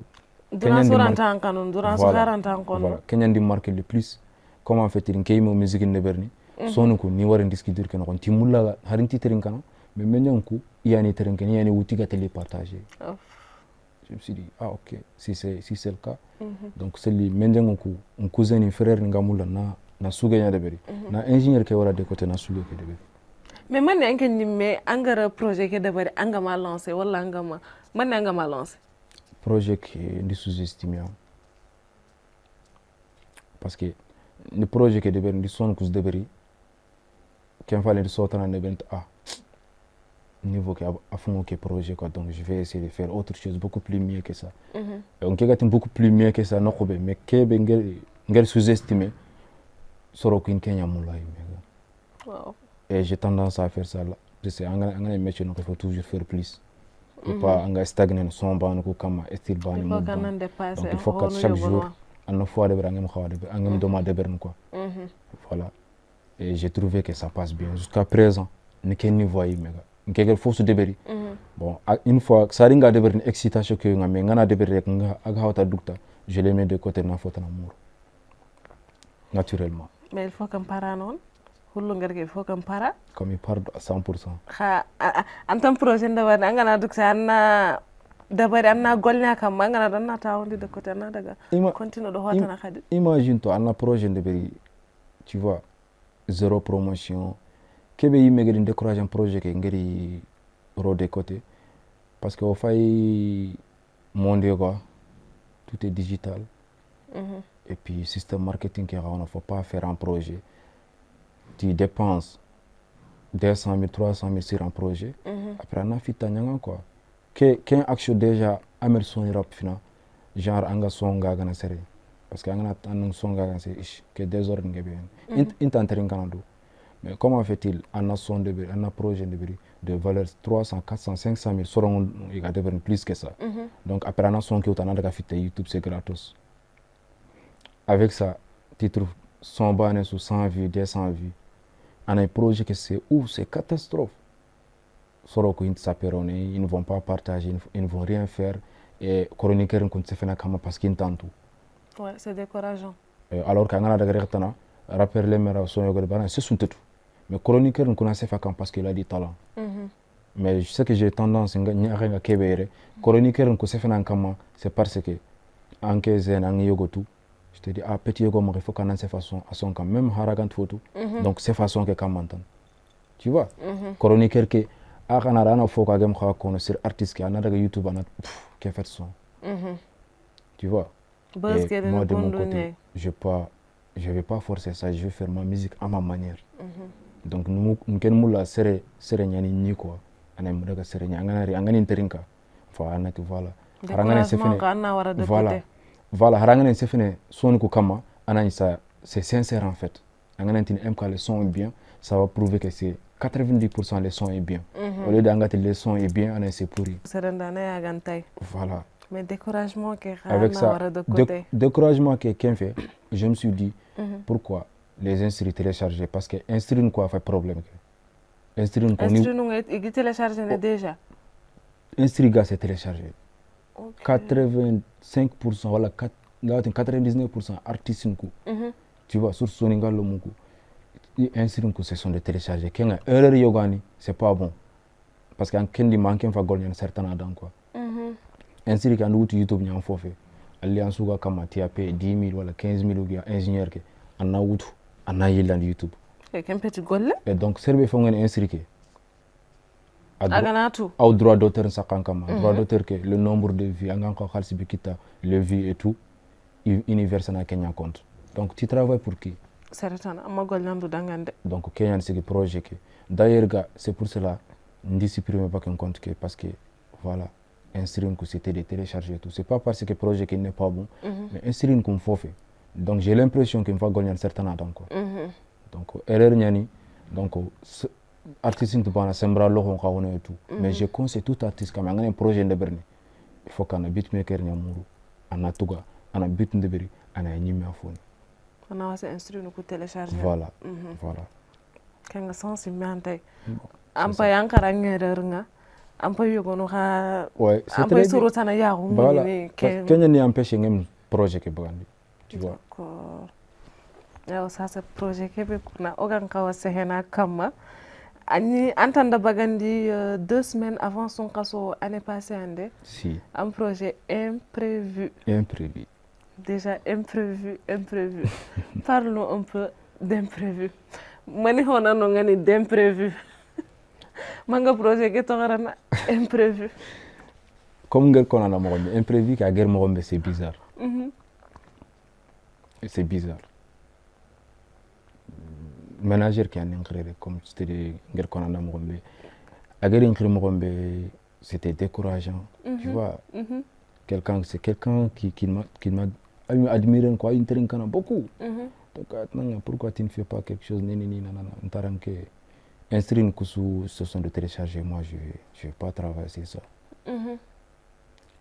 voilà. Kenyan di marque le plus. Comment fait-il une kéimo musique de berni? Son coup, ni war discuter que non timulla harinti terinkana, mais maintenant coup, il y a ni terinkani, il y a ni outil télépartager. Je me suis dit ah ok, si c'est le cas. Donc c'est lui maintenant coup, un cousin et frère ngamulla na suganya de beri na ingénieur ke wara de côté na suge ke de beri mais man yanke nimme angara projet ke de beri angama lancer wala angama man angama lancer projet ke ndi sous-estimé parce que le projet ke de beri ndi son kus de beri ken fallait de sortir en event ah niveau que à fond que projet quoi donc je vais essayer de faire autre chose beaucoup plus mieux que ça on ke gatin beaucoup plus mieux que ça nokobe mais ke be ngel sous-estimé Sorokin Kenya Moulay. Wow. Et j'ai tendance à faire ça là. Je sais, en métier, il faut toujours faire plus. Il ne faut pas stagner son ban ou comme style ban. Donc il faut que chaque jour, on fois de quoi. Voilà. Et j'ai trouvé que ça passe bien. Jusqu'à présent, il n'y a qu'un niveau. Il y a quelque chose de débris. Bon, une fois que ça ringa de une excitation que je les mets de côté de la faute d'amour. Naturellement. Mais il faut qu'on para non il faut qu'on para comme il part à 100%. En tant projet de bari angana duk sa anna da bari anna golnya kam angana dan na tawondi de côté na daga continue de hotana khadi. Imagine toi anna projet de bari tu vois zéro promotion kebe yime gadi décourager un projet ke ngari ro de côté parce que au fay monde quoi tout est digital. Et puis, système marketing, il ne faut pas faire un projet. Tu dépenses 200 000, 300 000 sur un projet. Après, on a fait quoi. Quelle action déjà, Amel son rap fina, genre, on a son gars dans série. Parce qu'on a un son gars dans série, que des ordres n'est bien. Intenterine canado. Mais comment fait-il, on a son de on a projet de valeur 300, 400, 500 000, seront il va devenir plus que ça. Donc, après, on a son qui est en train de YouTube, c'est gratos. Avec ça, tu trouves 100 bannes ou 100 vues, 200 vues. On a un projet que c'est ouf, c'est catastrophe. Ils ne vont pas partager, ils ne vont rien faire. Et chroniqueur ne se fait parce qu'ils tentent tout. Ouais, c'est décourageant. Alors qu'en a des rappeurs les mères sont c'est son tout. Mais chroniqueur ne connaît pas parce qu'il a du talent. Mais je sais que j'ai tendance à faire kebere. Chroniqueur ne se fait c'est parce que en 15 ans, yogotu. Je te dis, ah, petit ego, il faut qu'on ait ces façons, à son quand même, haragant photo. Donc, c'est façon que quand m'entend. Tu vois? Chroniqueur qui, ah, on a rien à faire, qu'on a sur artiste qui a un YouTube, qui a fait son. Tu vois? Et moi, de mon côté, je ne vais pas forcer ça, je vais faire ma musique à ma manière. donc nous ken mula sere nyani ni quoi ana mu daga sere nyani angani interinka fa anati voilà harangane sefene voilà harangane sefene son ko kama ana ça c'est sincère en fait angana tin MK le son est bien ça va prouver que c'est 90% le son est bien au lieu d'angati le son est bien ana c'est pourri serendana ya gantay voilà mais découragement que avec ça découragement que qu'un fait je me suis dit pourquoi les instruments téléchargés parce que instrument quoi fait problème instrument qu'on il téléchargé déjà instrument gars c'est téléchargé 85% voilà 99% artistes tu vois sur Soninga le muku instrument que ce sont des téléchargés kenga erreur yogani c'est pas bon parce qu'en kendi manqué fa gol certain adam quoi instrument kan wuti YouTube nyam fofé alliance suga kama TAP 10 000 wala 15 000 ou ingénieur ke anna wutu anna yiland YouTube et qu'un petit golle et donc serbe fo ngene instrument aganatu au droit d'auteur sakankama droit d'auteur que le nombre de vues angan ko khalsi bikita le vues et tout universel na Kenya compte donc tu travailles pour qui certain amma golnandu dangande donc Kenya c'est projet que d'ailleurs c'est pour cela ndi supprimer pas qu'un compte que parce que voilà un stream que c'était de télécharger et tout c'est pas parce que projet qui n'est pas bon mais un stream qu'on faut faire donc j'ai l'impression qu'il va gagner un certain temps quoi donc erreur nyani donc artiste ne pas sembra lo on kawono et tout mais je conseille tout artiste quand même un projet de berni il faut qu'on a beatmaker nyamuru ana tuga ana beat de beri ana nyimi afoni ana wasa instrument ko télécharger voilà voilà kanga sensi mantay ampa yankara ngere nga ampa yogono ha ouais c'est ampa suru sana ya hu voilà ni Kenya ni empêche ngem projet ke bagandi tu vois d'accord ya ça projet ke be kuna ogan kawa sehena kama ani antanda bagandi 2 semaines avant son kaso année passée ande si un projet imprévu déjà imprévu parlons un peu d'imprévu mani hona no ngani d'imprévu manga projet ke togarana imprévu comme ngel konana mo imprévu ka guerre mo c'est bizarre c'est bizarre manager qui a incréé comme c'était ngel konana mo gombe aguerre incréé mo gombe c'était décourageant tu vois quelqu'un qui m'a admiré quoi intéressant beaucoup donc pourquoi tu ne fais pas quelque chose ntaranke instruire ce sont de télécharger moi je vais pas travailler sur ça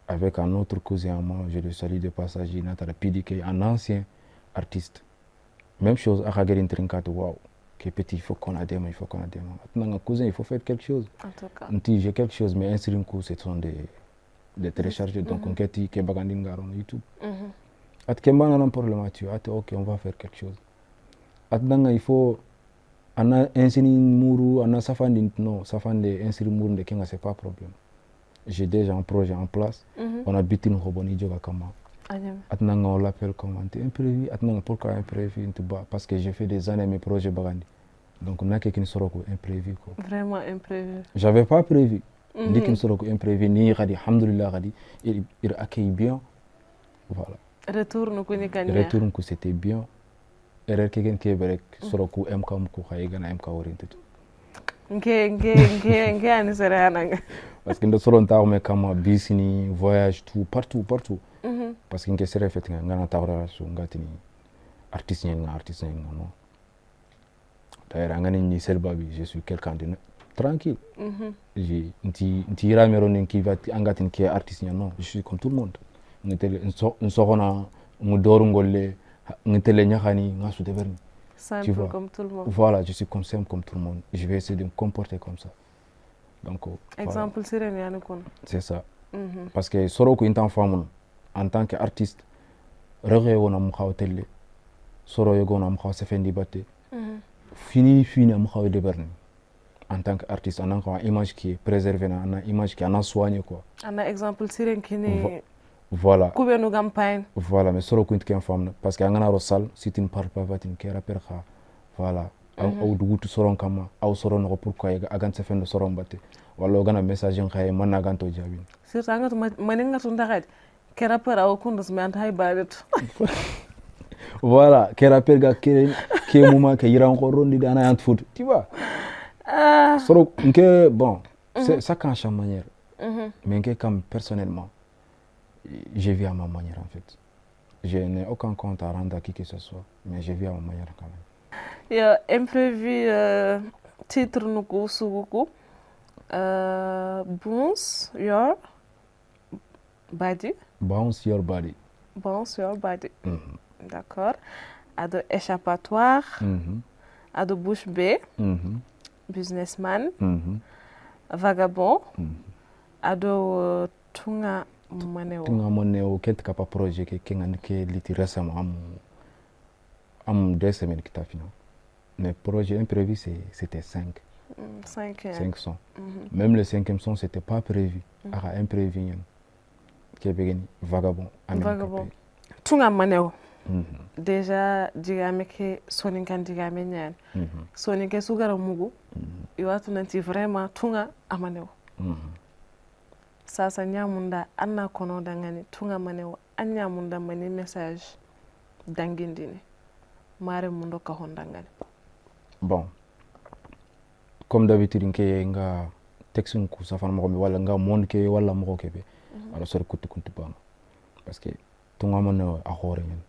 avec un autre cousin à moi je le salue de passage Natara PDK un ancien artiste même chose à Hagerin Trinkato wow qui est petit il faut qu'on a des mains maintenant un cousin il faut faire quelque chose en tout cas j'ai quelque chose mais instruire ce sont des télécharger donc on keti ke bagandi ngaro YouTube at kembana nan problème tu at ok on va faire quelque chose at danga il faut ana insini muru ana safandi non safande insiri muru de kenga c'est pas problème j'ai déjà un projet en place on a bitin roboni joga kama at nanga on l'appelle comment imprévu at nanga pourquoi imprévu parce que j'ai fait des années mes projets bagandi donc on a quelqu'un soroko imprévu quoi vraiment imprévu j'avais pas prévu Likin soroko imprévu ni gadi alhamdoulilah gadi il accueille bien voilà retour no kuni kanya retour ko c'était bien erreur kegen keberek soroko MK ko khayegana MK oriented nge ani serana parce que ndo soron taw me kama bisini voyage tout partout parce que nge sere fet ngana tawra so ngatini artiste non d'ailleurs ngani ni selbabi je suis quelqu'un de tranquille j'ai nti ramero nen ki va angatin ki artiste non je suis comme tout le monde ngitele nsokona ngudoru ngolle ngitele nyakani ngasu deverni simple comme tout le monde voilà je suis comme tout le monde je vais essayer de me comporter comme ça donc exemple sirene yani kon c'est ça parce que soroko intan famun en tant qu'artiste rege wona mu xawtelle soro yegona mu xaw sefendi batte fini am xaw deverni en tant qu'artiste on a une image qui est préservée une image qui est soignée quoi un exemple sirene qui ne voilà couvert campagne voilà mais solo kunt ken femme parce que angana rosal si tu ne parles pas vatin kera perha voilà au dugutu soron kama au soron ko pourquoi agan se fendo soron batte wala gana message ngaye man agan to jabin sur anga maninga to ndaxat kera per au kundos man hay balet voilà kera per ga ke ke moment que iran ko rondi ana yant foot tu vois soro nke bon c'est ça quand sa manière mais nke comme personnellement je vis à ma manière en fait je n'ai aucun compte à rendre à qui que ce soit mais je vis à ma manière quand même yo imprévu titre nuku suguku bounce your body d'accord ado échappatoire ado bouche bée businessman vagabond ado tunga moneo quelque capa projet que kengan ke liti récemment am 2 semaines qui t'a fini mais projet imprévu c'était 5 sons même le 5e son c'était pas prévu ara imprévu ke begeni vagabond tunga maneo déjà digame ke soninkan digame nyan soninke sugara mugu iwatu nanti vraiment tunga amaneo sasa nyamunda anna kono dangani tunga maneo anya munda mani message dangindini mare mundo ka hondangani bon comme d'habitude nke nga texte ku safan mo wala nga monde ke wala mo ke be ala sor kutu bana parce que tunga maneo a hore nyen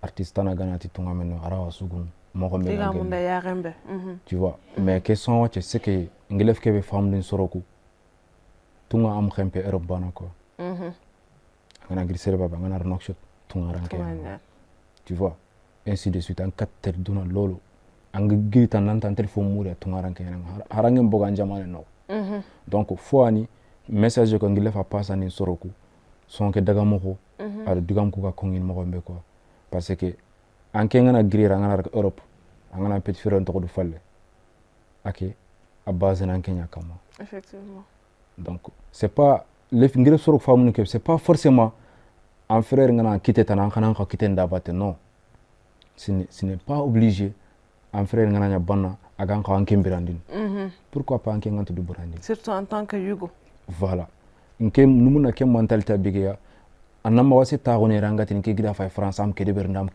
artiste na ganati tunga maneo ara sugun mo ko me munda ya rembe tu vois mais question wache c'est que ngelef ke be fam din soroku tunga am khempe Europe bana ko ngana gri serba ba ngana nokshot tunga ranke tu vois ainsi de suite en 4 duna lolo ang gri tan nan tan telefon mure tunga ranke harangem boga jamane no donc fo ani message ko ngilef a passa ni soroku son ke daga moko ar digam ko ka kongin moko be ko parce que anke ngana gri ngana Europe ngana petit frère to ko du falle ok a base nan Kenya kama effectivement donc c'est pas le ngire soro famu que c'est pas forcément un frère ngana quitter tan ngana ka quitter ndabate non ce n'est pas obligé un frère ngana nya banna aga ka anke mbirandine pourquoi pas anke nganta du brandine surtout en tant que Hugo voilà nke numuna ke mentalité bigeya anama wasi taagone rangati nke gida fa France am ke de bernam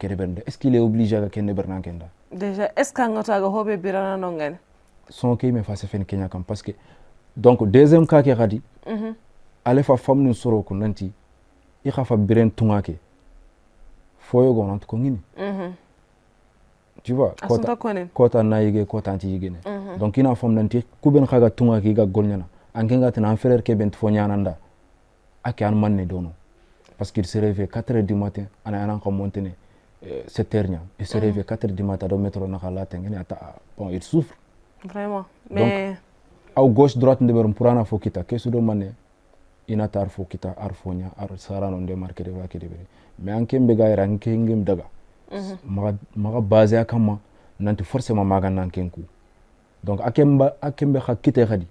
est-ce qu'il est obligé à ken bernan kenda déjà est-ce que ngata ga hobe birana no ngane son ke me fa se fen Kenya kam parce que donc deuxième cas ke gadi ale fa famnu soro ko nanti i khafa biren tungake foyo go nant ko ngini tu vois kota na yige kota anti yige ne donc ina fam nanti ku ben khaga tungake ga golnyana anke ngati na frère ke ben fo nyananda ake an manne dono parce qu'il se réveille 4h du matin ana ko montene 7h nya il se réveille 4h du matin do metro na khala tengene ata bon il souffre vraiment mais donc, au gauche droite ndeberum purana fo kita kesu do manne ina tar fo kita arfonya ar sarano nde marke de va ke de mais anke mbega ira anke ngem daga maga basé akama nanti forcément maga nankenku donc akembe kha kite khadi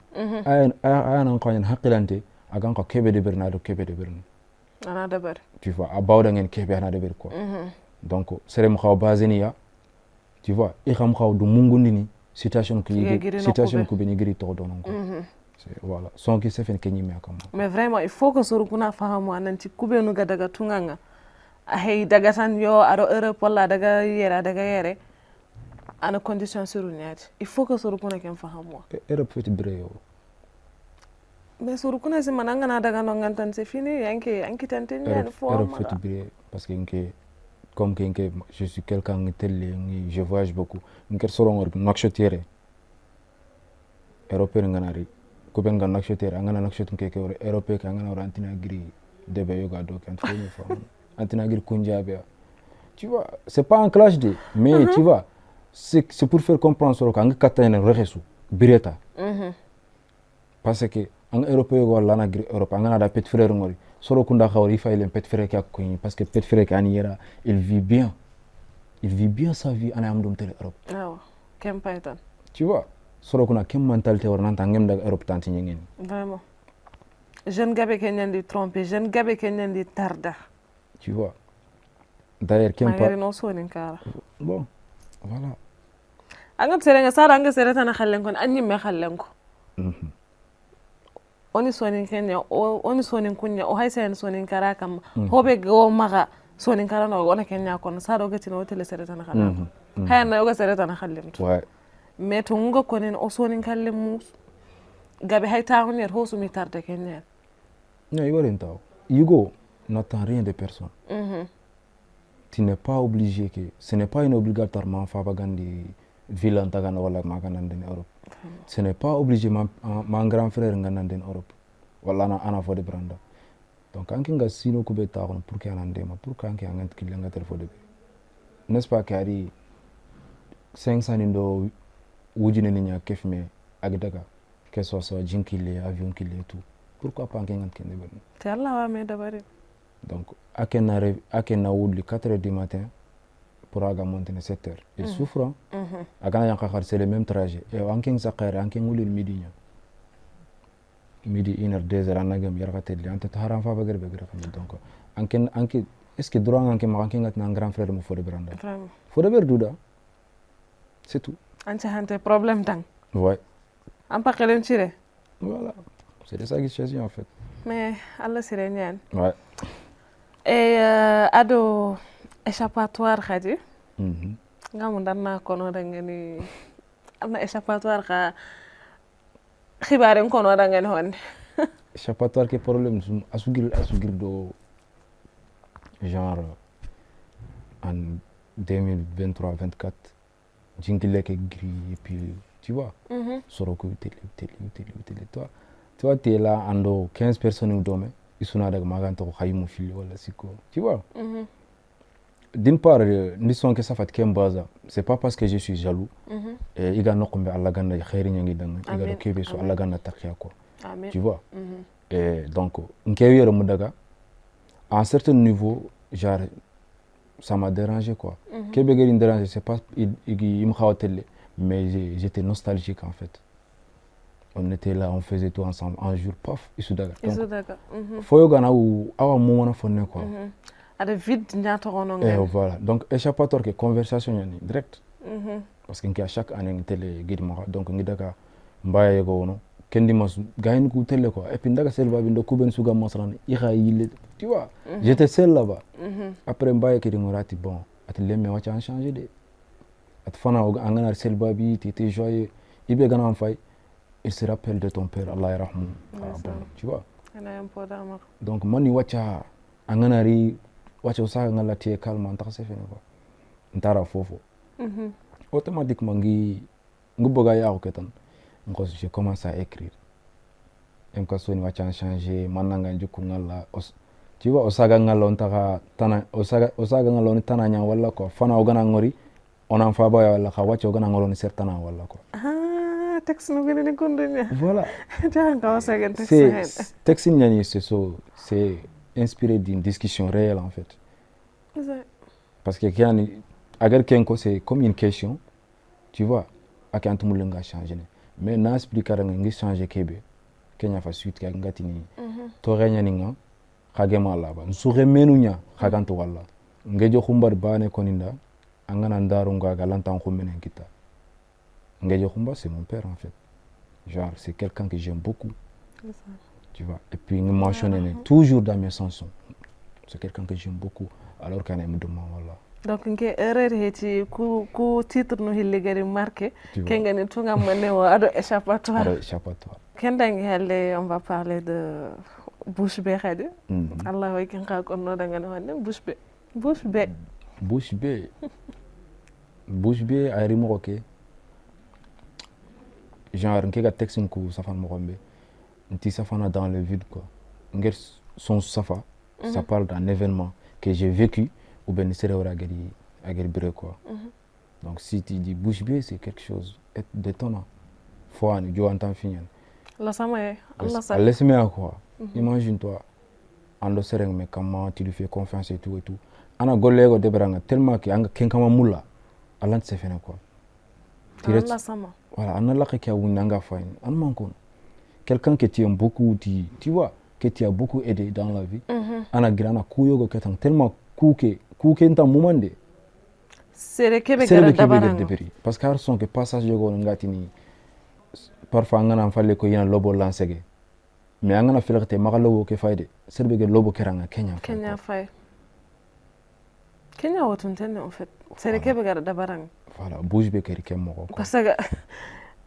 ayan ko nyen hakilante agan ko kebe de bernado ana dabar tu vois abawda ngen kebe ana dabar quoi donc serem khaw basé niya tu vois i kham khaw du mungundini situation ko beni giri to donon ko voilà son qui se fait kenyi me akam mais vraiment il faut que surukuna fahamu ananti kubenu ga daga tunganga a hey daga tan yo aro Europe wala daga yere ana condition suruniati il faut que surukuna ken fahamu Europe fait breo mais surukuna se mananga na daga no ngantan c'est fini yanki tanten yan fo Europe fait breo parce que comme que je suis quelqu'un tel je voyage beaucoup nker soron nakshotire européen nganari ko ben gan nakshotire ngana nakshotun ke européen ka ngana antina gri debe yoga do kan fini fam antina gri kunjabe tu vois c'est pas un clash de mais tu vois c'est pour faire comprendre soro ka katane rehesu bireta parce que en européen go la na gri europe ngana da petit frère ngori soro kunda khawri fa il petit frère ka ko parce que petit frère ka niera il vit bien sa vie ana am dum tere Europe waaw kem paytan tu vois soro kuna kem mentalité war nanta ngem daga Europe tanti nyen vraiment jeune gabe kenyan di tromper jeune gabe kenyan di tarda tu vois d'ailleurs kem pas non sonin kara bon voilà anga serenga sara anga sereta na khallen kon anyi me khallen ko oni sonin kenya oni sonin kunya o hay sen sonin kara kam hobe go maga sonin kara no wona kenya kon saro gati no tele sereta na khala hayna yoga sereta na khallemtu ouais mais to nga konen o sonin kallem gabe hay taawner ho sumi tarde kenyan non igorenta Hugo n'attend rien de personne. Tu n'es pas obligé que ce n'est pas une obligatoirement fabagandi ville en tagana wala magana en Europe. Ce n'est pas obligé mon grand frère ngana en Europe. Wala ana fode branda. Donc anki nga sino kube taawon pour que anande ma pour que anki angant kilanga telefode. N'est-ce pas kari 500 ndo wujine ninya kefme agdaga que ce soit jinkile avion kile et tout. Pourquoi pas ngant kende ben? C'est Allah wa me dabari. Donc akena wudli 4h du matin pour aga monter 7h. Il souffre. Agana yankar c'est le même trajet. Et anken sakare anken wulil midi midi 1h 2h anagam yargateli ante haram fa bagar bagar donc anken est-ce que droit anken ma anken ngat na grand frère mo fode branda. Vraiment. Fode berduda. C'est tout. Ante hante problème tang. Ouais. Am pa kelen chire. Voilà. C'est de ça qu'il s'agit en fait. Mais Allah sire nyan. Ouais. Et ado échappatoire khadi. Ngamu danna kono dangani amna échappatoire ka khibaren kono dangani hon. Échappatoire ke problème asugir do genre en 2023-24 jinkile ke gris et puis tu vois soroko télé toi tu vois t'es là ando 15 personnes ou dome isuna daga maganto khaymu fili wala siko tu vois d'une part nisson que ça fait kem baza c'est pas parce que je suis jaloux et iga nokombe alla ganda khairi nyangi danga iga do kebe so alla ganda takia quoi tu vois et donc nkeyero mudaga à un certain niveau genre ça m'a dérangé quoi kebe gari dérangé c'est pas il me khawatelle mais j'étais nostalgique en fait. On était là, on faisait tout ensemble. Un jour, paf, Isudaga. Foyogana ou awa momona fonne quoi. Ada vide nyato rono et voilà. Donc échappatoire que conversation yani direct. Parce que chaque année télé guide mara donc ngidaka mbaya yego wono kendi mas gain ku télé quoi et puis ndaga selba bindo kuben suga masran ira yile tu vois. J'étais seul là-bas. Après mbaya ke dimorati bon atele me wacha changer de at fana angana selba bi t'étais joyeux ibe gana fay. Il se rappelle de ton père, Allah yarahmu. Tu vois. Donc, moni wacha anganari wacha usaga ngala tie calme en taxe fene quoi. Ntara fofo. Automatiquement ngi boga ya oketan. Ngo j'ai commencé à écrire. Emka soni wacha changer mananga njuku ngala tu vois usaga ngala ontaka tana usaga ngala on tana nya wala quoi. Fana ogana ngori on en fa ba wala ka wacha ogana ngolo ni certana wala quoi. Voilà. C'est inspiré d'une discussion réelle en fait. Parce que c'est comme une question, tu vois, à quand tout le monde a changé. Mais n'a expliqué que nous changer Kébé, Kenya fa suite ka ngatini. Torenya ninga, kagema laba. Nsure menunya kaganto wala. Ngejo khumbar bane koninda, angana ndarunga galantan khumene kita. Ngejo Khumba, c'est mon père en fait. Genre, c'est quelqu'un que j'aime beaucoup. Tu vois. Et puis, il me mentionne toujours dans mes chansons. C'est quelqu'un que j'aime beaucoup. Alors qu'on me demande, voilà. Donc, il y a une erreur ku titre nous il est marqué. Kenga ne tunga mane wa ado échappatoire. Ado échappatoire. Kendangi halle, on va parler de Bouche Bée khadi. Allah wa kenga konno danga no wane Bouche Bée. Bouche Bée. Bouche Bée. Bouche Bée ay rimo OK. Genre nkega texte ko safan mo gombe nti safana dans le vide quoi ngir son safa ça parle d'un événement que j'ai vécu ou ben sere wara agari bire quoi donc si tu dis Bouche Bée c'est quelque chose d'étonnant faut en jo entend finir la sama Allah ça laisse-moi quoi imagine toi ando sereng mais comment tu lui fais confiance et tout ana gollego debranga tellement que anga kenkama mulla alant se fene quoi Allah sama. Voilà, on a là qui a un quelqu'un que tu aimes beaucoup, tu vois, que tu as beaucoup aidé dans la vie. On a grand coup tellement couqué dans moment de. C'est le Québec de parce que son que passage de ngatini parfois on a fallu que y a lobo lancé. Mais on a fait que magalo que faide. C'est le lobo keranga Kenya. Kenya faide. Kenya wotun tenne en fait. C'est le Québec de Dabarang. voilà bouge be keri kem moko parce que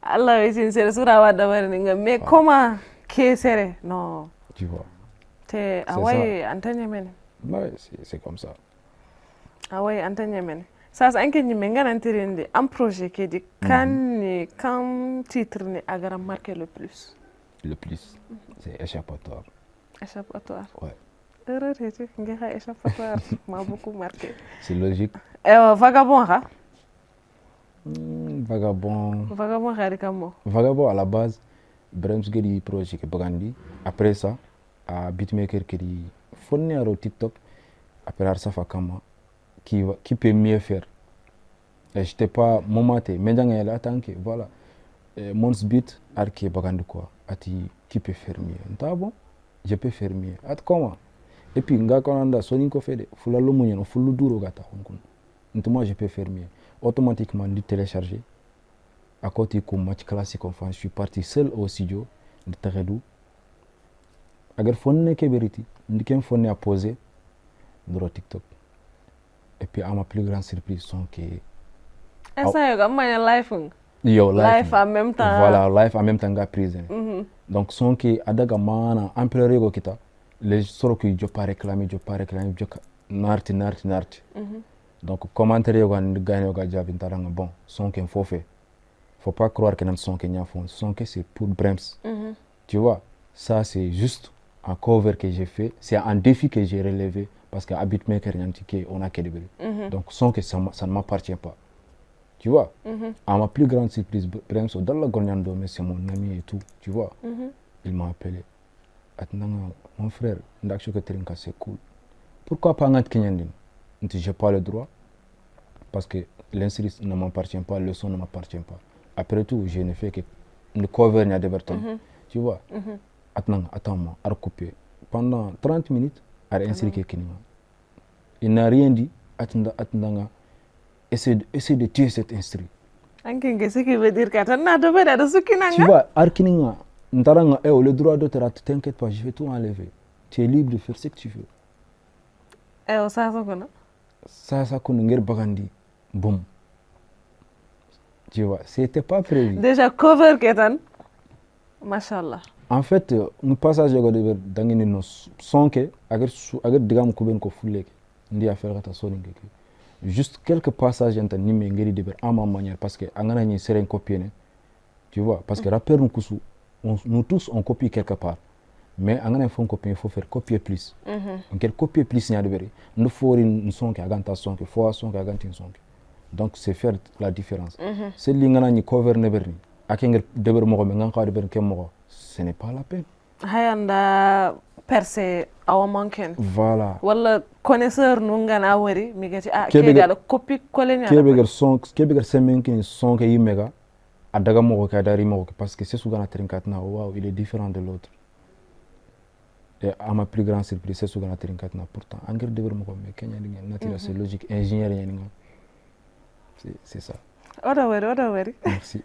Allah est sincère sur awa dabari nga mais comment que sere non tu vois te awai antanya men ouais c'est comme ça awai antanya men ça ça anke nyime ngana ntirinde un projet qui dit quand titre ne agara marqué le plus c'est échappatoire ouais erreur c'est nga échappatoire m'a beaucoup marqué c'est logique vagabond ha vagabond khari kamo vagabond à la base Brems gedi projet ke bagandi après ça à beatmaker kedi fonne aro TikTok après arsafa kama qui peut mieux faire et j'étais pas momenté mais dans la tanke voilà Mons beat arke bagandi quoi ati qui peut faire mieux nta bon je peux faire mieux at comment et puis nga konanda soni ko fede fula lo munyo fulu duro gata honkun moi je peux faire mieux automatiquement du télécharger à côté comme match classique enfin je suis parti seul au studio de Teredou agar fonne ke beriti ndikem fonne à poser dans TikTok et puis à ma plus grande surprise son que ça yoga manya live en même temps voilà live en même temps ga prise donc son que adaga mana ampleur go kita les soro que je pas réclamer je narti donc commentaire yo gan gagné ga jabi taranga bon son que faut pas croire que son que nya fond son que c'est pour Brems tu vois ça c'est juste un cover que j'ai fait c'est un défi que j'ai relevé parce que à beatmaker nyanti on a que des donc son que ça ne m'appartient pas tu vois à ma plus grande surprise Brems dans la Gornyando mais c'est mon ami et tout tu vois il m'a appelé atnanga mon frère ndaksho que trinka c'est cool pourquoi pas ngat kenyandin j'ai pas le droit parce que l'instru ne m'appartient pas le son ne m'appartient pas après tout je ne fais que le cover nya de Berton tu vois atnanga attends-moi à couper pendant 30 minutes à insérer kekinima il n'a rien dit atnanga essaie de tuer cet instru anke ce qui veut dire katana do beda do sukinanga tu vois arkininga ntaranga le droit d'auteur t'inquiète pas je vais tout enlever tu es libre de faire ce que tu veux ça kono ngir bagandi boum tu vois c'était pas prévu déjà cover ketan machallah en fait un passage go de dangini no sonke agar digam ko ben ko fulleke ndi affaire kata soninge juste quelques passages enta nimme ngiri de à ma manière parce que angana ni seren copier tu vois parce que rappeur nous kusu nous tous on copie quelque part mais angana fon copier il faut faire copier plus quel copier plus nya de beri nous faut une son qui aganta son que fois son qui aganta une son donc c'est faire la différence c'est li ngana ni cover ne berni akengel de ber mo ko ngan ka de ber kem mo ce n'est pas la peine hayanda percé awa manken voilà wala connaisseur nu ngana wari mi gati kebe copie coller nya kebe gar semen kin son ke yimega adaga mo ko dari mo parce que c'est souvent trinkat na wow il est différent de l'autre et à ma plus grande surprise c'est souvent trinkat na pourtant engrais de mo ko mais kenya ni nature c'est logique ingénieur ni c'est ça oda wari merci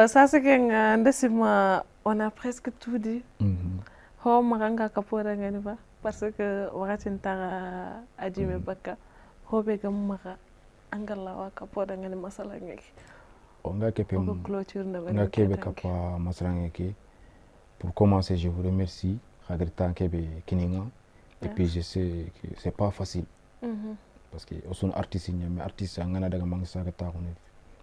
ça c'est que ndesima on a presque tout dit ho maganga kapora ngani ba parce que wakati ntara ajime baka ho be gam maka angala wa kapora ngani masala ngeki nga kebe kapa masala ngeki pour commencer je vous remercie Khagrita kebe kininga et puis je sais que c'est pas facile parce que on sont artistes mais artiste ngana daga mangsa ka ta ko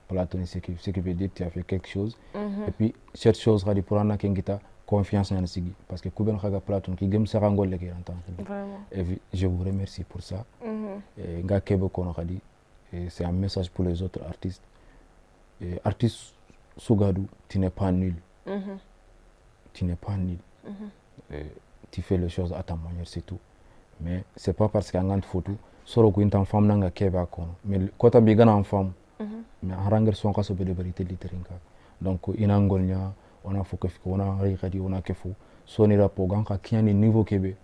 Platon ce qui veut dire tu as fait quelque chose et puis cette chose radi pour ana kengita confiance en sigi parce que kuben khaga Platon qui gem sera ngol leke en tant et je vous remercie pour ça et nga kebe kono khadi et c'est un message pour les autres artistes et artiste Sougadou tu n'es pas nul tu n'es pas nul et tu fais les choses à ta manière c'est tout mais c'est pas parce qu'un grand photo soro ko intan femme nanga kebe kono mais kota bi gana en femme mais haranger son kaso be de vérité literinka donc inangolnya ona fokefiko ona rikadi ona kefu soni rapo ganka kiani niveau kebe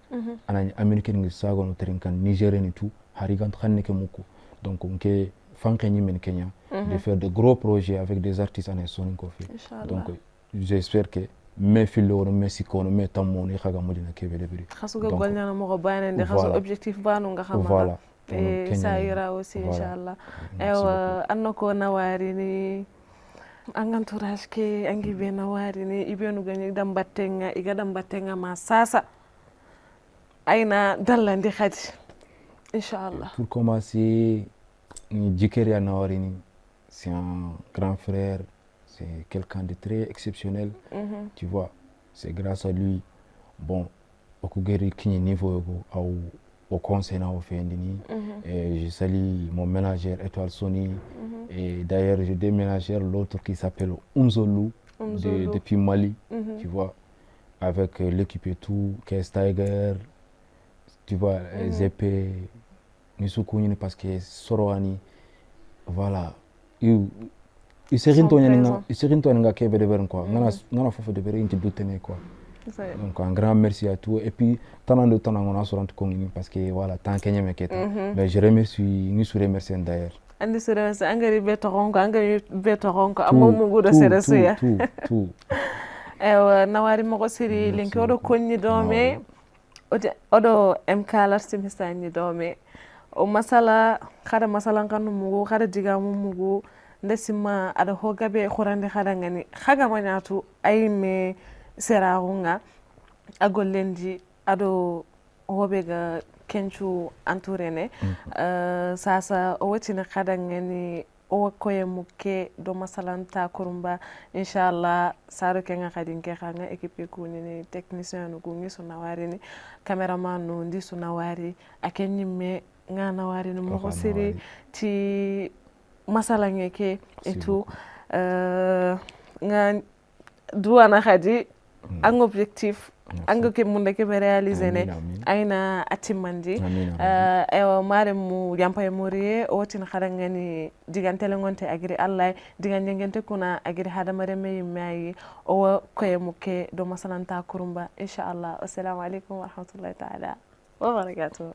anani américain ngi sago no terinkan nigérien et tout harigan xanne ke muko donc onke fanke ni men Kenya de faire de gros projets avec des artistes en soni ko fi donc j'espère que mes filo no mexico no metamon e xaga modina kebe de bari khasuga golnya mo ko bayane de khasu objectif banu nga xamala voilà et ça ira aussi inchallah. Ewa anno ko nawari ni an entourage ke an gibe nawari ni ibenu gani dan battenga iga dan battenga ma sasa aina dallandi khadi inchallah. Pour commencer, Djikeria Nawarini, c'est un grand frère, c'est quelqu'un de très exceptionnel, tu vois, c'est grâce à lui, bon, okugeri kini niveau au conseil na ofendini, et je salue mon ménagère Étoile Sony, et d'ailleurs j'ai des ménagères, l'autre qui s'appelle Unzolu, depuis Mali, tu vois, avec l'équipe et tout, Kes Tiger, tu vois, ZP, Nisukunyini parce que Soroani, voilà, il s'est rintoné kebe de verin quoi, nana fofu de verin qui doutene quoi. Donc un grand merci à tous et puis tant de temps on a sur Kongini parce que voilà tant Kenya meketa. Mais je remercie ni sur remercier d'ailleurs. Andi sur remercier angari beto ronko amma mungu do seresuya. Tout. Ewa nawari moko siri linki odo konni dome odo mkalar simistani dome. O masala kada masalan kanu mugu kada digamu mugu ndesima ada hogabe khurande kada ngani khaga manyatu ay me seraunga agollendi ado hobe ga kenchu anturene sasa o watina kada ngani o koye mukke do masalanta kurumba inshallah saro kenga kadin ke khanga equipe ko ni technicien no gungi sunawari ni cameraman no ndi sunawari akenyime nga nawari no mo siri ti masala ngeke et tout nga duwana khadi ang objectif ang ke munde ke réaliser ne ayna atimandi ewa mare mu yampay moriye o tin khadangani digantele ngonte agiri allah diganje ngente kuna agiri hada mare me yimayi o koye muke do masalanta kurumba inshallah assalamu alaikum wa rahmatullahi ta'ala wa barakatuh.